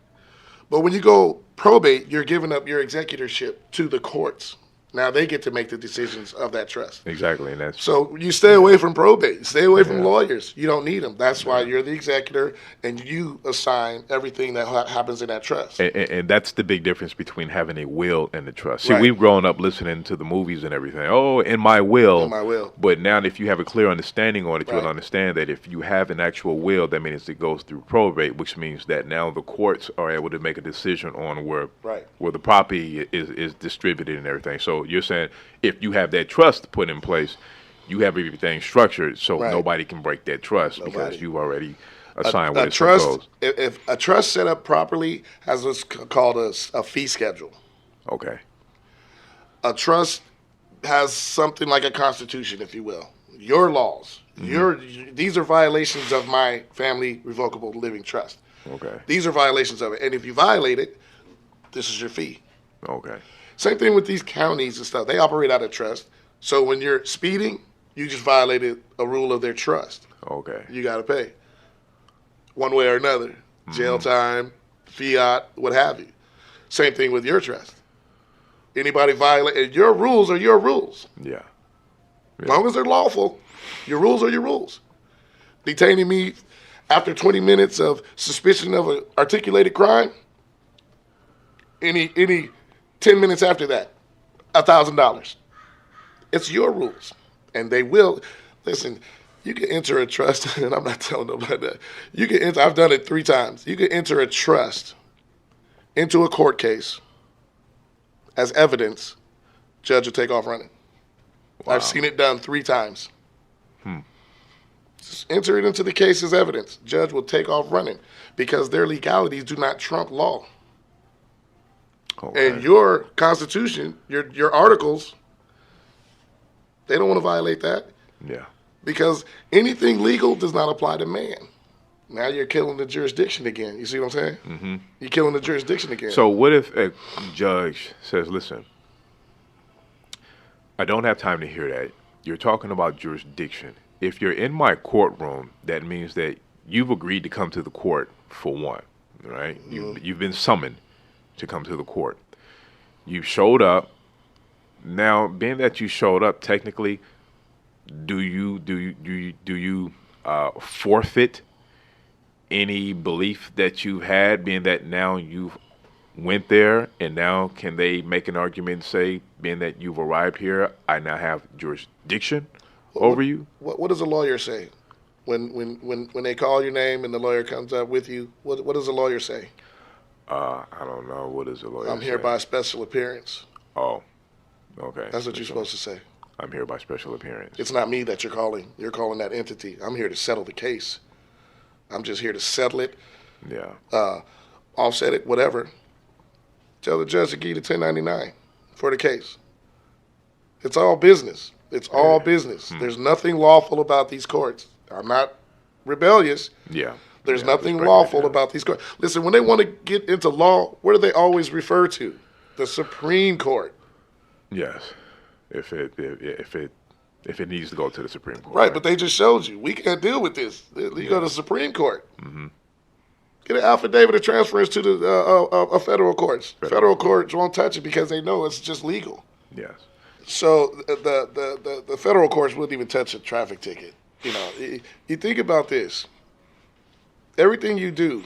But when you go probate, you're giving up your executorship to the courts. Now they get to make the decisions of that trust. Exactly, and that's So you stay away from probate. Stay away from lawyers. You don't need them. That's why you're the executor, and you assign everything that happens in that trust. and that's the big difference between having a will and a trust. See, Right. we've grown up listening to the movies and everything. Oh, in my will. In my will. But now, if you have a clear understanding on it, you'll Right. understand that if you have an actual will, that means it goes through probate, which means that now the courts are able to make a decision on where Right. the property is distributed and everything. So you're saying if you have that trust put in place, you have everything structured so Right. nobody can break that trust because Nobody. you've already assigned where A it's trust, supposed. if a trust set up properly, has what's called a fee schedule. Okay. A trust has something like a constitution, if you will. Your laws. These are violations of my family revocable living trust. Okay. These are violations of it. And if you violate it, this is your fee. Okay. Same thing with these counties and stuff. They operate out of trust. So when you're speeding, you just violated a rule of their trust. Okay. You got to pay one way or another. Jail time, fiat, what have you. Same thing with your trust. Anybody violate your rules are your rules. Yeah. As long as they're lawful, your rules are your rules. Detaining me after 20 minutes of suspicion of an articulated crime, any 10 minutes after that, $1,000. It's your rules. And they will, listen, you can enter a trust, and I'm not telling nobody that. You can enter, I've done it 3 times. You can enter a trust into a court case as evidence, judge will take off running. Wow. I've seen it done 3 times. Just enter it into the case as evidence. Judge will take off running because their legalities do not trump law. Okay. And your constitution, your articles, they don't want to violate that Yeah. because anything legal does not apply to man. Now you're killing the jurisdiction again. You see what I'm saying? Mm-hmm. You're killing the jurisdiction again. So what if a judge says, listen, I don't have time to hear that. You're talking about jurisdiction. If you're in my courtroom, that means that you've agreed to come to the court for one, right? You've been summoned to come to the court. You showed up. Now, being that you showed up, technically, do you forfeit any belief that you've had, being that now you've went there, and now can they make an argument and say, being that you've arrived here, I now have jurisdiction over you? What does a lawyer say when they call your name and the lawyer comes up with you? What does a lawyer say? I don't know. What does a lawyer I'm here say? by special appearance. Oh, okay. That's what you're supposed to say. I'm here by special appearance. It's not me that you're calling. You're calling that entity. I'm here to settle the case. I'm just here to settle it, Yeah. offset it, whatever. Tell the judge to give you the 1099 for the case. It's all business. It's all business. There's nothing lawful about these courts. I'm not rebellious. Yeah. There's Yeah, nothing respect lawful that. about these courts. Listen, when they want to get into law, what do they always refer to? The Supreme Court. Yes. If it needs to go to the Supreme Court. Right, but they just showed you. We can't deal with this. You go to the Supreme Court. Mm-hmm. Get an affidavit of transference to the federal courts. Federal courts won't touch it because they know it's just legal. Yes. So the federal courts wouldn't even touch a traffic ticket. You know, you think about this. Everything you do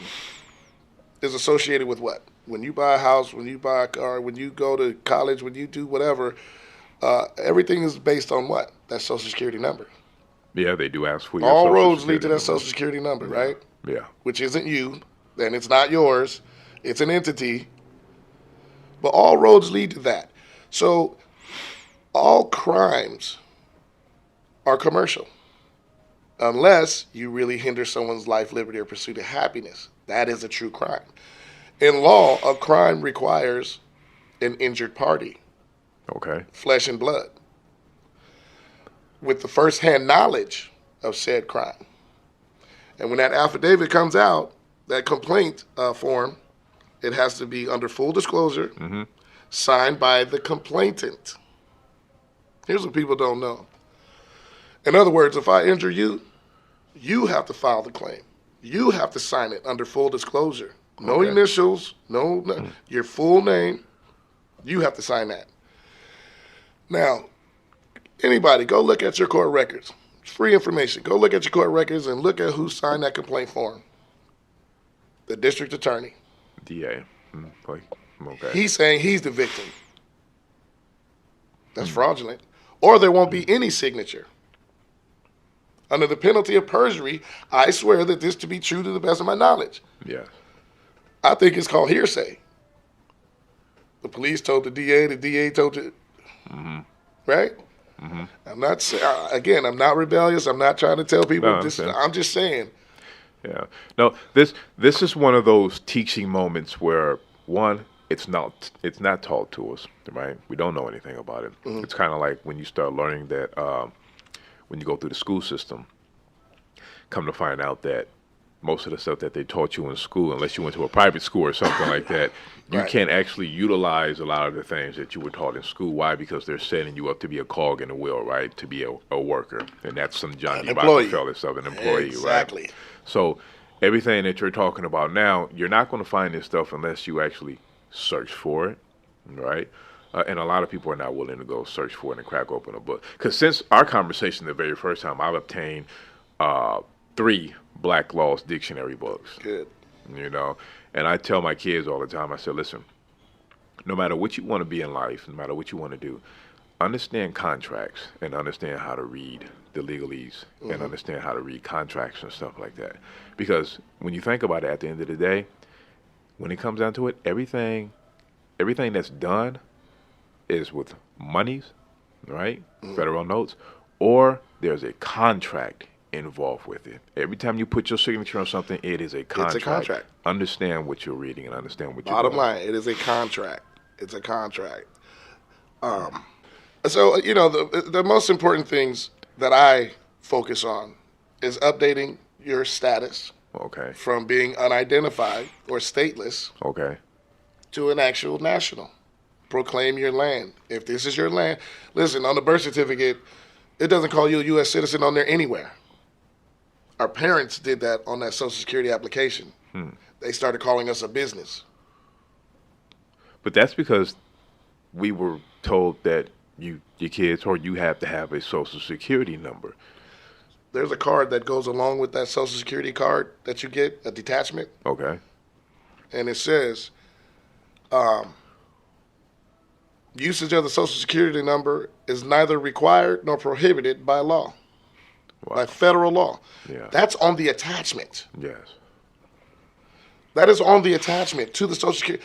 is associated with what? When you buy a house, when you buy a car, when you go to college, when you do whatever, everything is based on what? That Social Security number. Yeah, they do ask for your All Social roads lead Security to that number. Social Security number, right? Yeah. Which isn't you, and it's not yours. It's an entity. But all roads lead to that. So all crimes are commercial. Unless you really hinder someone's life, liberty, or pursuit of happiness. That is a true crime. In law, a crime requires an injured party, Okay. flesh and blood, with the first-hand knowledge of said crime. And when that affidavit comes out, that complaint form, it has to be under full disclosure, signed by the complainant. Here's what people don't know. In other words, if I injure you, you have to file the claim. You have to sign it under full disclosure. No Okay. initials, no, your full name. You have to sign that. Now, anybody, go look at your court records. It's free information. Go look at your court records and look at who signed that complaint form. The district attorney. DA. Okay. He's saying he's the victim. That's fraudulent. Or there won't be any signature. Under the penalty of perjury, I swear that this to be true to the best of my knowledge. Yes. I think it's called hearsay. The police told the DA told the... Right? I'm not, again, I'm not rebellious. I'm not trying to tell people No, this. okay. I'm just saying. Yeah. No, this is one of those teaching moments where, one, it's not taught to us, right? We don't know anything about it. It's kind of like when you start learning that when you go through the school system, come to find out that most of the stuff that they taught you in school, unless you went to a private school or something like that, you Right. can't actually utilize a lot of the things that you were taught in school. Why? Because they're setting you up to be a cog in the wheel, right? To be a worker. And that's some John An D. employee. Rockefeller stuff, an employee, Exactly. right? So everything that you're talking about now, you're not going to find this stuff unless you actually search for it, right? And a lot of people are not willing to go search for it and crack open a book. Because since our conversation the very first time, I've obtained 3 Black Laws Dictionary books. Good. You know, and I tell my kids all the time, I said, listen, no matter what you want to be in life, no matter what you want to do, understand contracts and understand how to read the legalese and understand how to read contracts and stuff like that. Because when you think about it, at the end of the day, when it comes down to it, everything that's done is with monies, right? Federal notes, or there's a contract involved with it. Every time you put your signature on something, it is a contract. It's a contract. Understand what you're reading and understand what you're Bottom doing. line, it is a contract. It's a contract. So, you know, the most important things that I focus on is updating your status Okay. from being unidentified or stateless Okay. to an actual national. Proclaim your land. If this is your land, listen, on the birth certificate, it doesn't call you a U.S. citizen on there anywhere. Our parents did that on that Social Security application. They started calling us a business. But that's because we were told that your kids, or you have to have a social security number. There's a card that goes along with that Social Security card that you get, a detachment, Okay. and it says, usage of the Social Security number is neither required nor prohibited by law, by Wow. federal law. Yeah. That's on the attachment. Yes. That is on the attachment to the Social Security.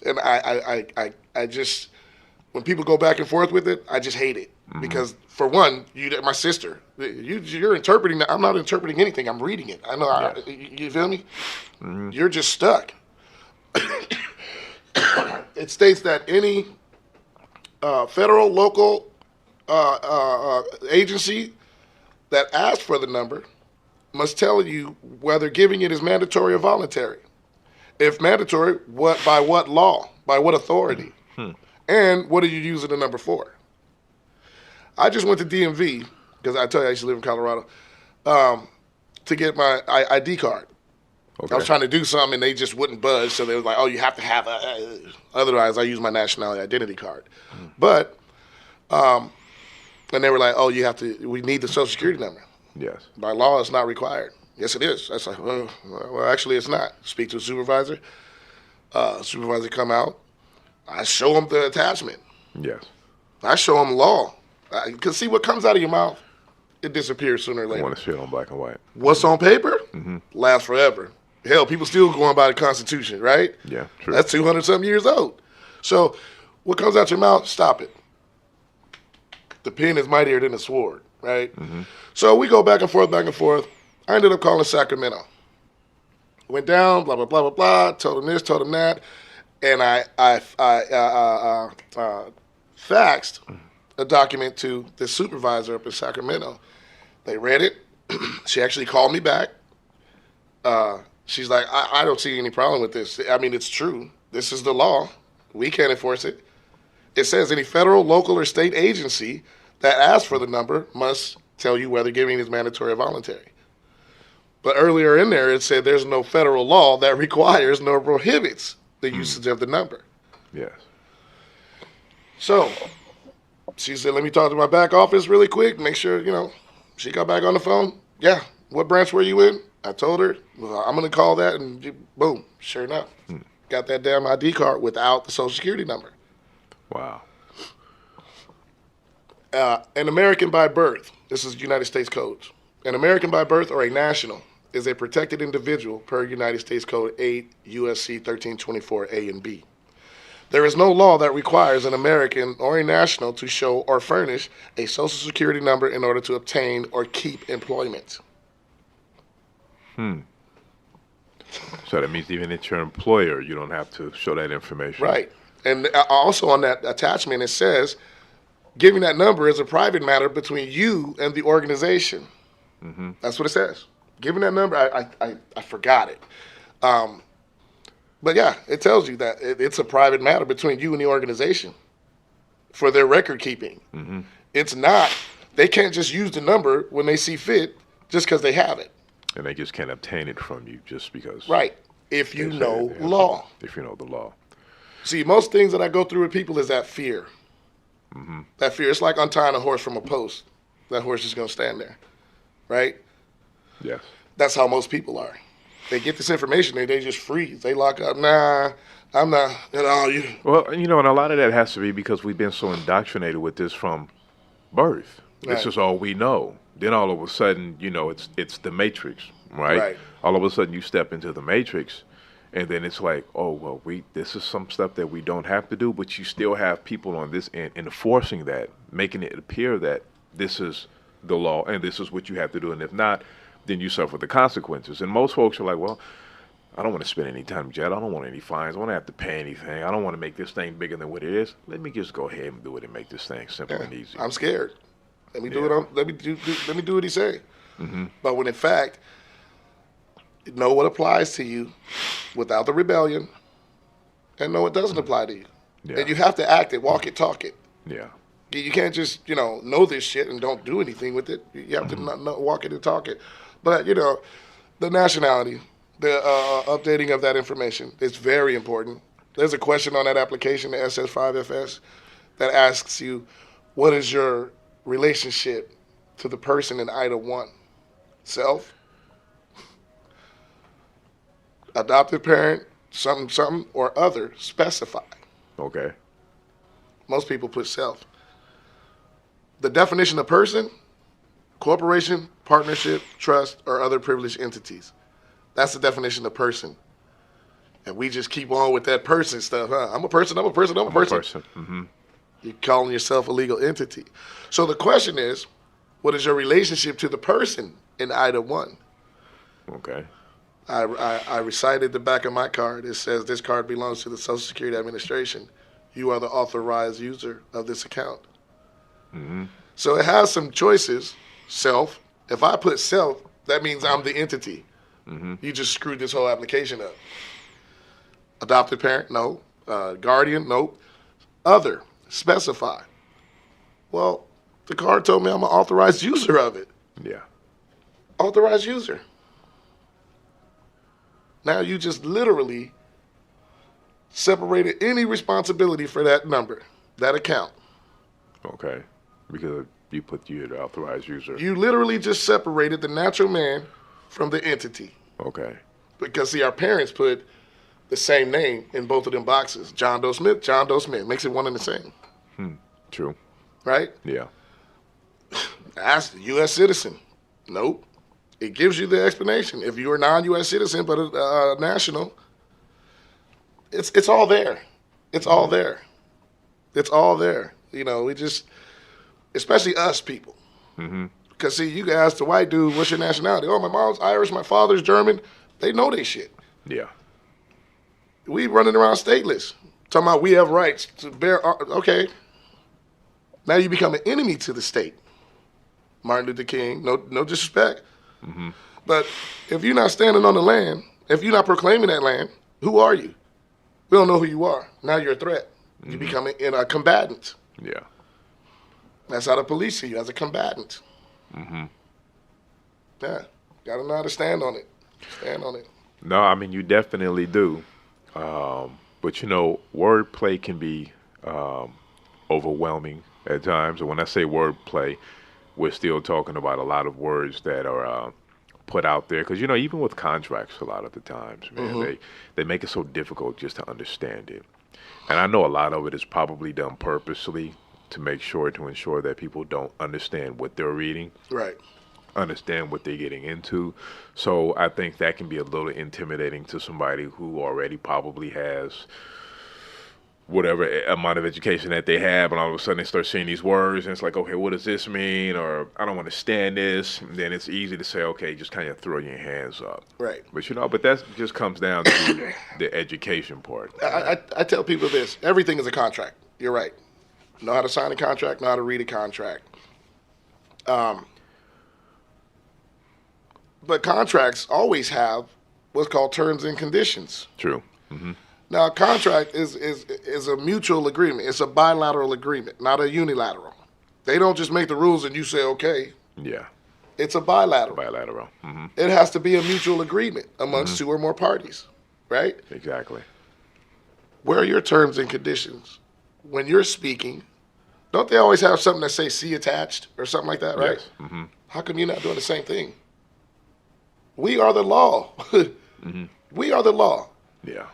And I just, when people go back and forth with it, I just hate it. Because for one, my sister, you're interpreting that. I'm not interpreting anything. I'm reading it. I know. Yes. You feel me? You're just stuck. It states that any federal, local agency that asks for the number must tell you whether giving it is mandatory or voluntary. If mandatory, by what law? By what authority? And what are you using the number for? I just went to DMV, because I tell you I used to live in Colorado, to get my ID card. Okay. I was trying to do something and they just wouldn't budge, so they was like, "Oh, you have to have a." Otherwise, I use my nationality identity card. But, and they were like, "Oh, we need the Social Security number." Yes. By law, it's not required. Yes, it is. That's like, well, actually, it's not. Speak to a supervisor. Supervisor come out. I show them the attachment. Yes. I show them law. Because see, what comes out of your mouth, it disappears sooner or I later. want to see it on black and white. What's on paper lasts forever. Hell, people still going by the Constitution, right? Yeah. True. That's 200-something years old. So what comes out your mouth, stop it. The pen is mightier than the sword, right? So we go back and forth, back and forth. I ended up calling Sacramento. Went down, blah, blah, blah, blah, blah. Told them this, told them that. And I faxed a document to the supervisor up in Sacramento. They read it. She actually called me back. She's like, I don't see any problem with this. I mean, it's true. This is the law. We can't enforce it. It says any federal, local, or state agency that asks for the number must tell you whether giving is mandatory or voluntary. But earlier in there, it said there's no federal law that requires nor prohibits the usage of the number. Yes. So she said, let me talk to my back office really quick, make sure, she got back on the phone. Yeah, what branch were you in? I told her, well, I'm going to call that, and boom, sure enough. Got that damn ID card without the Social Security number. Wow. An American by birth, this is United States codes. An American by birth or a national is a protected individual per United States Code 8 USC 1324 A and B. There is no law that requires an American or a national to show or furnish a Social Security number in order to obtain or keep employment. So that means even at your employer, you don't have to show that information. Right. And also on that attachment, it says giving that number is a private matter between you and the organization. That's what it says. Giving that number, I forgot it. But yeah, it tells you that it's a private matter between you and the organization for their record keeping. It's not, they can't just use the number when they see fit just because they have it. And they just can't obtain it from you just because. Right. If you they say know they have law. to. If you know the law. See, most things that I go through with people is that fear. That fear. It's like untying a horse from a post. That horse is going to stand there. Right? Yes. That's how most people are. They get this information, they just freeze. They lock up. Nah, I'm not. Well, and a lot of that has to be because we've been so indoctrinated with this from birth. This Right. is all we know. Then all of a sudden, it's the matrix, right? Right. All of a sudden you step into the matrix, and then it's like, oh, well, this is some stuff that we don't have to do, but you still have people on this end enforcing that, making it appear that this is the law and this is what you have to do. And if not, then you suffer the consequences. And most folks are like, well, I don't want to spend any time, Jet. I don't want any fines. I don't have to pay anything. I don't want to make this thing bigger than what it is. Let me just go ahead and do it and make this thing simple and easy. I'm scared. Let me do it. Let me do what he say. But when in fact, know what applies to you without the rebellion, and know what doesn't apply to you. Yeah. And you have to act it, walk it, talk it. Yeah. You can't just, know this shit and don't do anything with it. You have to walk it and talk it. But, the nationality, the updating of that information is very important. There's a question on that application, the SS5FS, that asks you, what is your relationship to the person in item 1? Self, adopted parent, something, or other, specify. Okay. Most people put self. The definition of person: corporation, partnership, trust, or other privileged entities. That's the definition of person. And we just keep on with that person stuff, huh? I'm a person, I'm a person, I'm a person. Mm-hmm. You're calling yourself a legal entity. So the question is, what is your relationship to the person in item 1? Okay. I recited the back of my card. It says, this card belongs to the Social Security Administration. You are the authorized user of this account. Mm-hmm. So it has some choices. Self. If I put self, that means I'm the entity. Mm-hmm. You just screwed this whole application up. Adopted parent? No. Guardian? Nope. Other? Specify. Well, the card told me I'm an authorized user of it. Yeah. Authorized user. Now you just literally separated any responsibility for that number, that account. Okay. Because you put you the authorized user. You literally just separated the natural man from the entity. Okay. Because, see, our parents put the same name in both of them boxes. John Doe Smith, John Doe Smith. Makes it one and the same. True. Right? Yeah. Ask the U.S. citizen. Nope. It gives you the explanation. If you're a non-U.S. citizen but a national, it's all there. It's all there. It's all there. We just, especially us people. Mm-hmm. Because, see, you can ask the white dude, what's your nationality? Oh, my mom's Irish, my father's German. They know they shit. Yeah. We running around stateless. Talking about we have rights to bear. Okay. Now you become an enemy to the state. Martin Luther King, no disrespect. Mm-hmm. But if you're not standing on the land, if you're not proclaiming that land, who are you? We don't know who you are. Now you're a threat. Mm-hmm. You become a combatant. Yeah. That's how the police see you, as a combatant. Mm-hmm. Yeah. Got to know how to stand on it. Stand on it. No, I mean, you definitely do. But, wordplay can be overwhelming at times. And when I say wordplay, we're still talking about a lot of words that are put out there. Because, even with contracts, a lot of the times, man, Mm-hmm. they make it so difficult just to understand it. And I know a lot of it is probably done purposely to ensure that people don't understand what they're reading. Right. Understand what they're getting into. So I think that can be a little intimidating to somebody who already probably has whatever amount of education that they have, and all of a sudden they start seeing these words and it's like, okay, what does this mean? Or I don't understand this. And then it's easy to say, okay, just kind of throw your hands up. Right. But that just comes down to the education part. I tell people this. Everything is a contract. You're right. Know how to sign a contract, know how to read a contract. But contracts always have what's called terms and conditions. True. Mm-hmm. Now, a contract is a mutual agreement. It's a bilateral agreement, not a unilateral. They don't just make the rules and you say, okay. Yeah. It's a bilateral. Bilateral. Mm-hmm. It has to be a mutual agreement amongst two or more parties, right? Exactly. Where are your terms and conditions? When you're speaking, don't they always have something that say "see attached" or something like that, right? Yes. Mm-hmm. How come you're not doing the same thing? We are the law. Mm-hmm. We are the law. Yeah.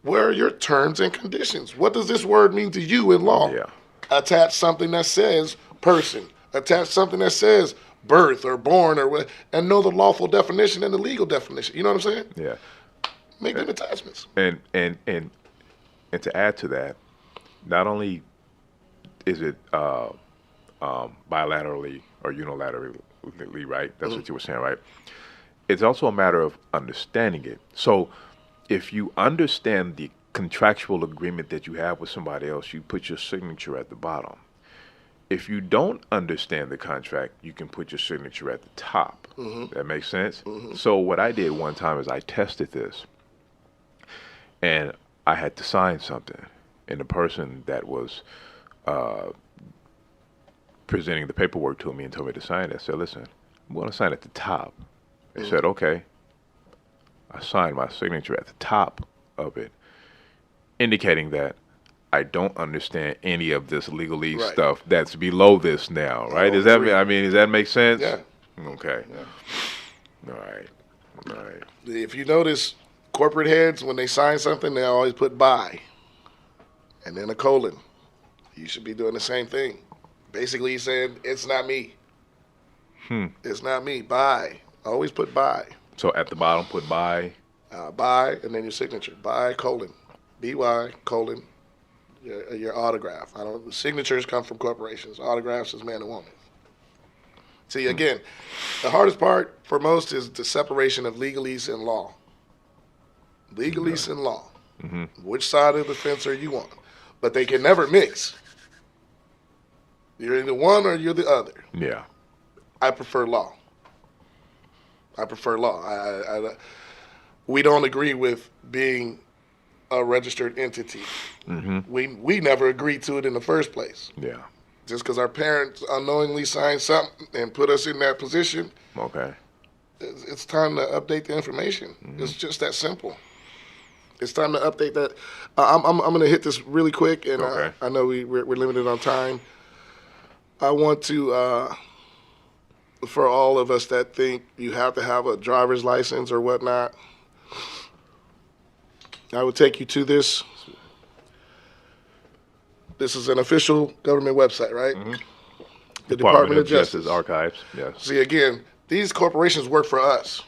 Where are your terms and conditions? What does this word mean to you in law? Yeah. Attach something that says person. Attach something that says birth or born or what, and know the lawful definition and the legal definition. You know what I'm saying? Yeah. Make them attachments. And to add to that, not only is it bilaterally or unilaterally right, that's what you were saying, right? It's also a matter of understanding it. So if you understand the contractual agreement that you have with somebody else, you put your signature at the bottom. if you don't understand the contract, you can put your signature at the top. That makes sense? So what I did one time is I tested this, and I had to sign something. And the person that was presenting the paperwork to me and told me to sign it, I said, listen, I'm going to sign at the top. They said, okay. I signed my signature at the top of it, indicating that I don't understand any of this legalese Right. stuff that's below this now, right? Does that agree. I mean, does that make sense? Yeah. Okay. All right. All right. If you notice, corporate heads, when they sign something, they always put by and then a colon. You should be doing the same thing. Basically, he's saying, it's not me. It's not me. By. Always put by. So at the bottom, put by. By, and then your signature. By, colon. B-Y, colon. Your autograph. Signatures come from corporations. Autographs is man and woman. See, again, the hardest part for most is the separation of legalese and law. Legalese and law. Which side of the fence are you on? But they can never mix. You're either one or you're the other. Yeah. I prefer law. We don't agree with being a registered entity. We never agreed to it in the first place. Yeah. Just because our parents unknowingly signed something and put us in that position, Okay. it's time to update the information. It's just that simple. It's time to update that. I'm going to hit this really quick, and Okay. I know we're limited on time. I want to, for all of us that think you have to have a driver's license or whatnot, I would take you to this. This is an official government website, right? The Department of Justice. Archives. Yes. See, again, these corporations work for us,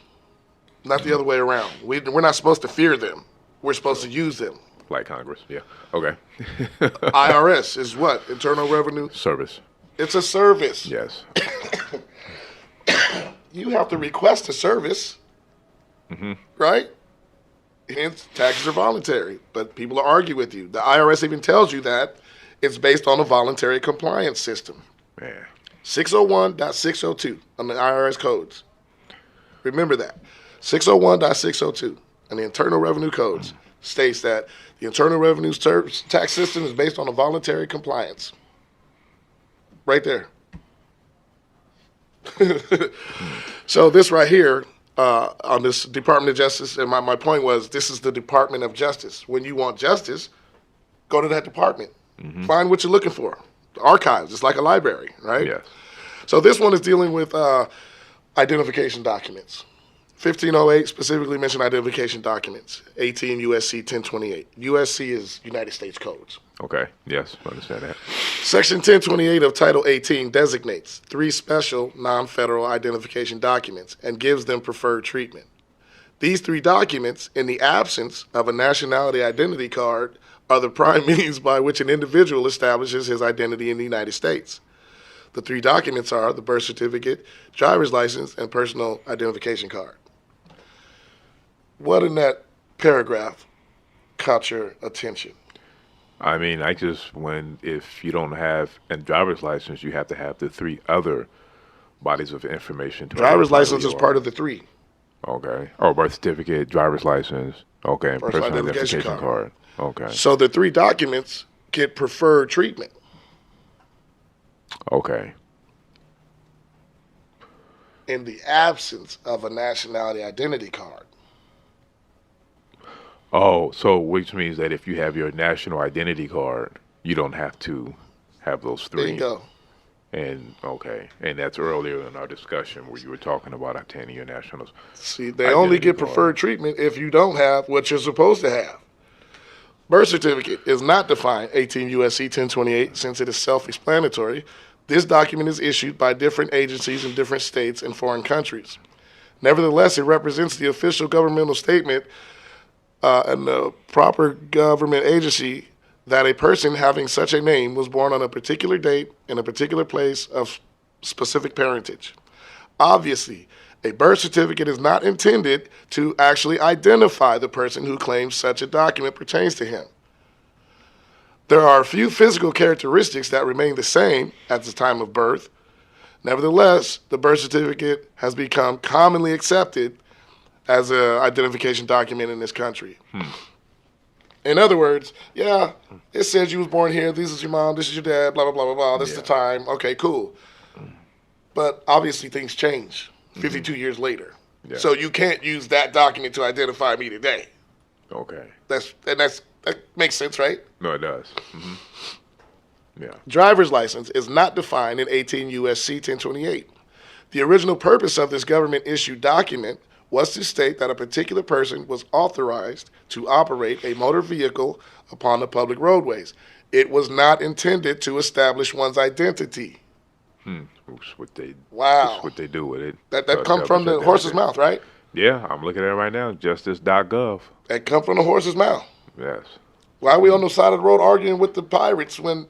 not the other way around. We're not supposed to fear them. We're supposed to use them. Like Congress. Yeah. Okay. IRS is what? Internal Revenue? Service. It's a service. Yes. You have to request a service, right? Hence, taxes are voluntary, but people argue with you. The IRS even tells you that it's based on a voluntary compliance system. Man. 601.602 on the IRS codes. Remember that. 601.602 on the Internal Revenue codes states that the Internal Revenue tax system is based on a voluntary compliance. Right there. So this right here, on this Department of Justice, and my point was, this is the Department of Justice. When you want justice, go to that department. Find what you're looking for. The archives, it's like a library, right? Yes. So this one is dealing with identification documents. 1508 specifically mentioned identification documents. 18 USC 1028. USC is United States codes. Okay. Yes. I understand that. Section 1028 of Title 18 designates 3 special non-federal identification documents and gives them preferred treatment. These 3 documents, in the absence of a nationality identity card, are the prime means by which an individual establishes his identity in the United States. The 3 documents are the birth certificate, driver's license, and personal identification card. What in that paragraph caught your attention? I mean, if you don't have a driver's license, you have to have the 3 other bodies of information. Driver's license is part of the 3. Okay. Or birth certificate, driver's license. Okay. And Personal personal identification identification card. Okay. So the 3 documents get preferred treatment. Okay. In the absence of a nationality identity card. Oh, so which means that if you have your national identity card, you don't have to have those 3. Bingo. And okay, and that's earlier in our discussion where you were talking about obtaining your national. See, they only get preferred treatment if you don't have what you're supposed to have. Birth certificate is not defined 18 USC 1028 since it is self-explanatory. This document is issued by different agencies in different states and foreign countries. Nevertheless, it represents the official governmental statement and the proper government agency that a person having such a name was born on a particular date in a particular place of specific parentage. Obviously, a birth certificate is not intended to actually identify the person who claims such a document pertains to him. There are a few physical characteristics that remain the same at the time of birth. Nevertheless, the birth certificate has become commonly accepted as an identification document in this country. In other words, yeah, it says you was born here, this is your mom, this is your dad, blah, blah, blah, blah, blah, this is the time. Okay, cool. But obviously things change 52 years later. Yeah. So you can't use that document to identify me today. Okay. That makes sense, right? No, it does. Yeah. Driver's license is not defined in 18 U.S.C. 1028. The original purpose of this government-issued document was to state that a particular person was authorized to operate a motor vehicle upon the public roadways. It was not intended to establish one's identity. That's what they do with it. That come from the horse's mouth, right? Yeah, I'm looking at it right now, justice.gov. That come from the horse's mouth. Yes. Why are we on the side of the road arguing with the pirates when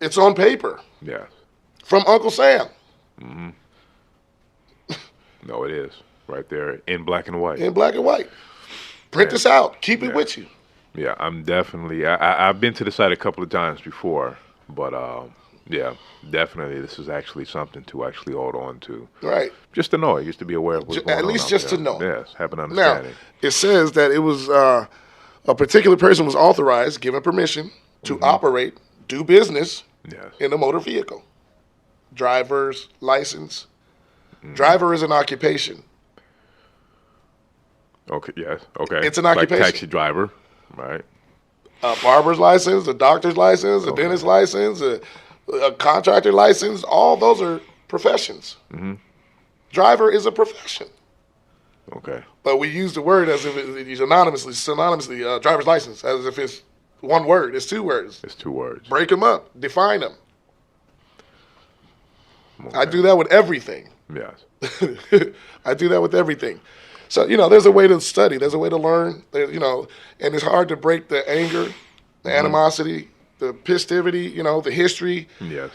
it's on paper? Yes. From Uncle Sam. No, it is. Right there in black and white. In black and white. Print this out. Keep it with you. Yeah, I'm definitely, I've been to the site a couple of times before, but yeah, definitely this is actually something to actually hold on to. Right. Just to know, just to be aware of what's going on. At least just to know. Yes, have an understanding. Now, it says that it was a particular person was authorized, given permission to operate, do business in a motor vehicle. Driver's license. Driver is an occupation. Okay, yes, okay. It's an occupation. Like taxi driver, right? A barber's license, a doctor's license, a dentist's license, a contractor license, all those are professions. Driver is a profession. Okay. But we use the word as if it's synonymously, driver's license, as if it's one word. It's two words. It's two words. Break them up. Define them. Okay. I do that with everything. Yes. I do that with everything. So, there's a way to study. There's a way to learn, and it's hard to break the anger, the animosity, the pistivity, the history. Yes.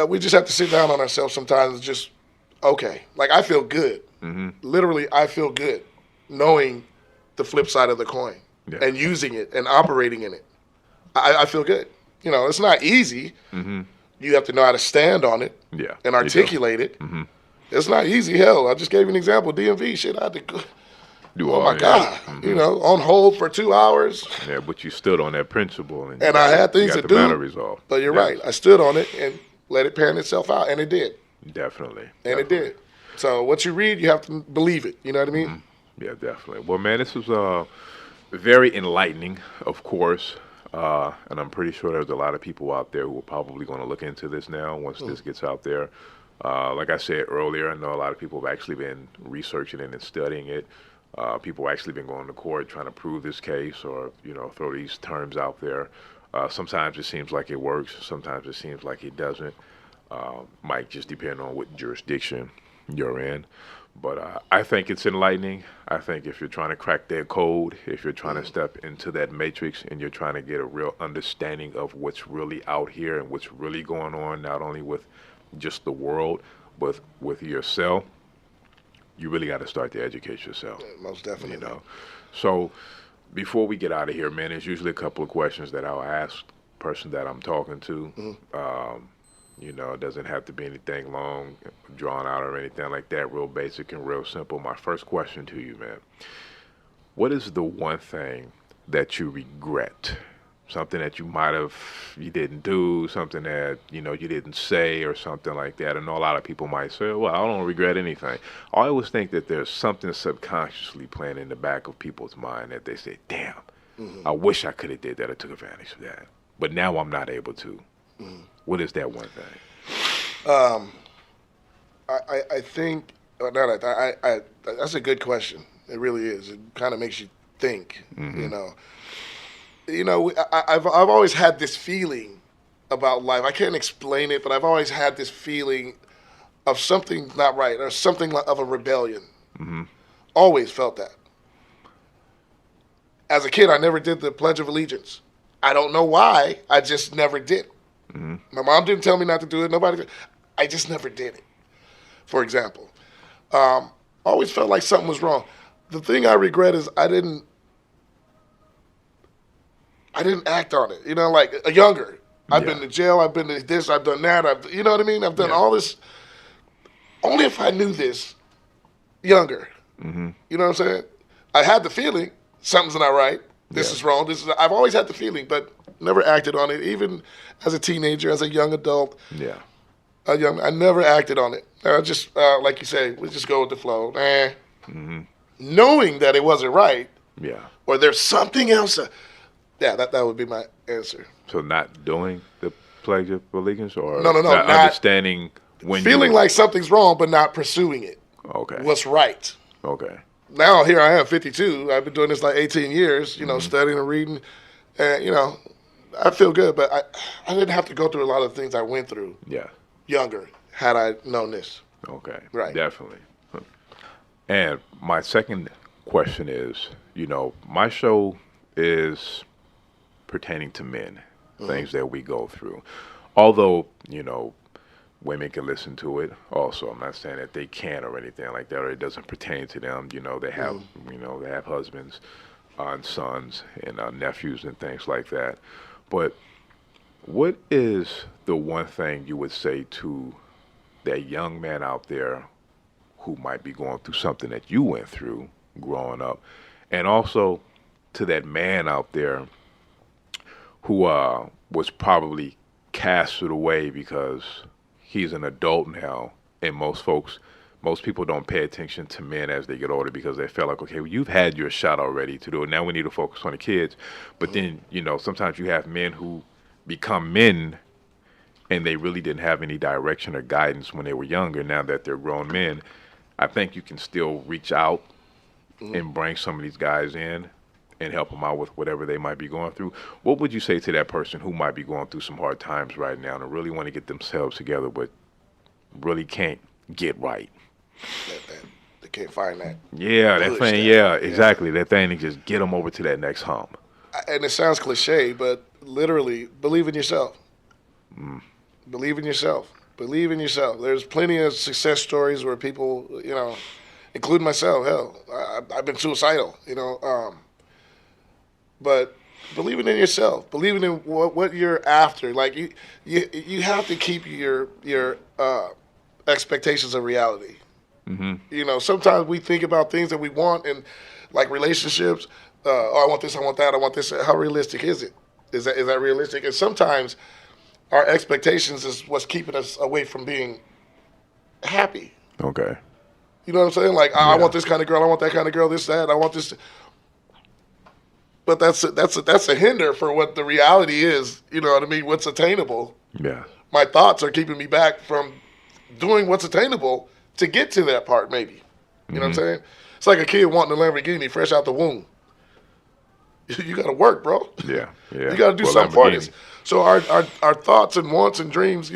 We just have to sit down on ourselves sometimes and just, okay. Like, I feel good. Literally, I feel good knowing the flip side of the coin and using it and operating in it. I feel good. It's not easy. You have to know how to stand on it and articulate it. It's not easy. Hell, I just gave you an example. DMV shit, I had to go. Oh my God. On hold for 2 hours. Yeah, but you stood on that principle. And I had things to the do. Matter resolved. But you're right. I stood on it and let it pan itself out. And it did. Definitely. It did. So what you read, you have to believe it. You know what I mean? Yeah, definitely. Well, man, this was very enlightening, of course. And I'm pretty sure there's a lot of people out there who are probably going to look into this now once this gets out there. Like I said earlier, I know a lot of people have actually been researching it and studying it. People have actually been going to court trying to prove this case or, throw these terms out there. Sometimes it seems like it works. Sometimes it seems like it doesn't. Might just depend on what jurisdiction you're in. But I think it's enlightening. I think if you're trying to crack that code, if you're trying to step into that matrix and you're trying to get a real understanding of what's really out here and what's really going on, not only with just the world, but with yourself, you really got to start to educate yourself. Yeah, most definitely. So before we get out of here, man, there's usually a couple of questions that I'll ask the person that I'm talking to. It doesn't have to be anything long, drawn out or anything like that. Real basic and real simple. My first question to you, man, what is the one thing that you regret? Something that you didn't do, something that, you didn't say or something like that. I know a lot of people might say, well, I don't regret anything. I always think that there's something subconsciously playing in the back of people's mind that they say, damn, I wish I could have did that or took advantage of that. But now I'm not able to. What is that one thing? I think, that's a good question. It really is. It kind of makes you think, I've always had this feeling about life. I can't explain it, but I've always had this feeling of something not right or something of a rebellion. Always felt that. As a kid, I never did the Pledge of Allegiance. I don't know why. I just never did. My mom didn't tell me not to do it. Nobody did. I just never did it, for example. Always felt like something was wrong. The thing I regret is I I didn't act on it. Like a younger. I've Yeah. been to jail. I've been to this. I've done that. You know what I mean? I've done Yeah. all this. Only if I knew this younger. Mm-hmm. You know what I'm saying? I had the feeling something's not right. This Yeah. is wrong. I've always had the feeling, but never acted on it. Even as a teenager, as a young adult, Yeah. I never acted on it. I just, like you say, we just go with the flow. Mm-hmm. Knowing that it wasn't right, Yeah. or there's something else. That would be my answer. So not doing the Pledge of Allegiance, or No, not not understanding when feeling you. like something's wrong, but not pursuing it. Okay. What's right? Okay. Now here I am, 52. I've been doing this like 18 years. Mm-hmm. Studying and reading, and I feel good. But I didn't have to go through a lot of things I went through Yeah. younger had I known this. Okay. Right. Definitely. And my second question is, my show is pertaining to men, things that we go through. Although, women can listen to it also. I'm not saying that they can or anything like that, or it doesn't pertain to them. They have, they have husbands and sons and nephews and things like that. But what is the one thing you would say to that young man out there who might be going through something that you went through growing up, and also to that man out there who was probably casted away because he's an adult now, and most people don't pay attention to men as they get older because they feel like, okay, well, you've had your shot already to do it. Now we need to focus on the kids. But then, sometimes you have men who become men and they really didn't have any direction or guidance when they were younger. Now that they're grown men, I think you can still reach out and bring some of these guys in and help them out with whatever they might be going through. What would you say to that person who might be going through some hard times right now and really want to get themselves together but really can't get right? They can't find that. Yeah, that push, thing, yeah, exactly. That thing to just get them over to that next hump. And it sounds cliche, but literally, believe in yourself. Believe in yourself. Believe in yourself. There's plenty of success stories where people, including myself, hell, I've been suicidal, but believing in yourself, believing in what you're after. Like you have to keep your expectations of reality. Mm-hmm. Sometimes we think about things that we want and like relationships. Oh, I want this, I want that, I want this. How realistic is it? Is that realistic? And sometimes our expectations is what's keeping us away from being happy. Okay. You know what I'm saying? Like, Yeah. I want this kind of girl, I want that kind of girl, this, that, I want this. But that's a hinder for what the reality is. You know what I mean? What's attainable. Yeah. My thoughts are keeping me back from doing what's attainable to get to that part, maybe. You know what I'm saying? It's like a kid wanting a Lamborghini fresh out the womb. You got to work, bro. Yeah. Yeah. You got to do Well, something for Lamborghini. this. So our thoughts and wants and dreams,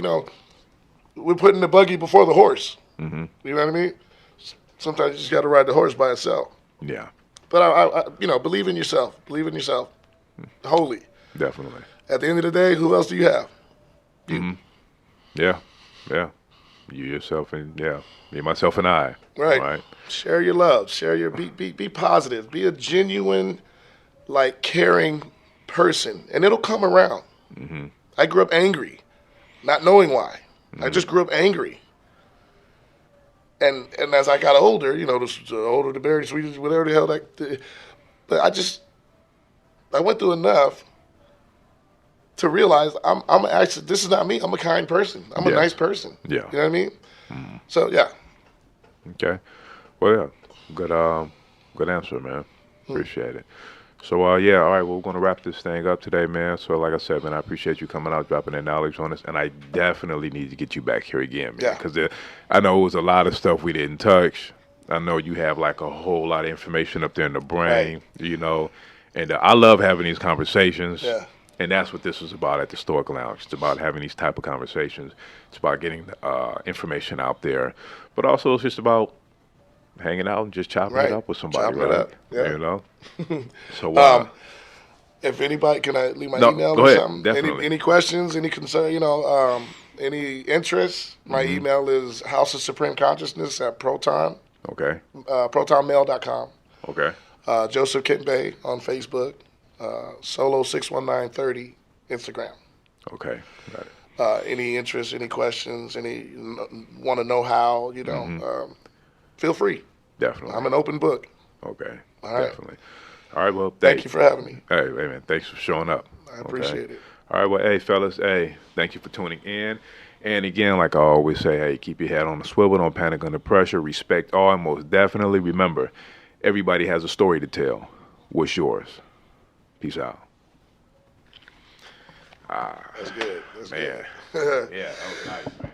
we're putting the buggy before the horse. Mm-hmm. You know what I mean? Sometimes you just got to ride the horse by itself. Yeah. But I believe in yourself. Believe in yourself. Wholly. Definitely. At the end of the day, who else do you have? You. Mm-hmm. Yeah. Yeah. You yourself and me, myself, and I. Right. Share your love. Share your be positive. Be a genuine, caring person, and it'll come around. Mm-hmm. I grew up angry, not knowing why. I just grew up angry. And as I got older, the older the berry, sweet, whatever the hell but I went through enough to realize I'm actually, this is not me. I'm a kind person. I'm a nice person. Yeah. You know what I mean? Mm-hmm. So yeah. Okay. Well, yeah. Good answer, man. Appreciate it. So, all right, well, we're going to wrap this thing up today, man. So, like I said, man, I appreciate you coming out, dropping that knowledge on us, and I definitely need to get you back here again, man, because I know it was a lot of stuff we didn't touch. I know you have, a whole lot of information up there in the brain, and I love having these conversations, and that's what this is about at the Stoic Lounge. It's about having these type of conversations. It's about getting information out there, but also it's just about hanging out and just chopping it up with somebody, chopping it up. Yeah. So, if anybody, can I leave my no, email go or ahead, something? definitely. Any questions, any concern, any interest? My email is House of Supreme Consciousness at Proton. Okay. ProtonMail.com. Okay. Joseph Kitnbay on Facebook. Solo61930 Instagram. Okay, got it. Any interest, any questions, any want to know how, feel free. Definitely. I'm an open book. Okay, All right. definitely. All right, well, Thank you for having me. Hey, man, thanks for showing up. I appreciate it. All right, well, hey, fellas, hey, thank you for tuning in. And again, like I always say, hey, keep your head on the swivel, don't panic under pressure, respect all, and most definitely remember, everybody has a story to tell. What's yours? Peace out. That's good. That's Man. good. Yeah, that was nice, man.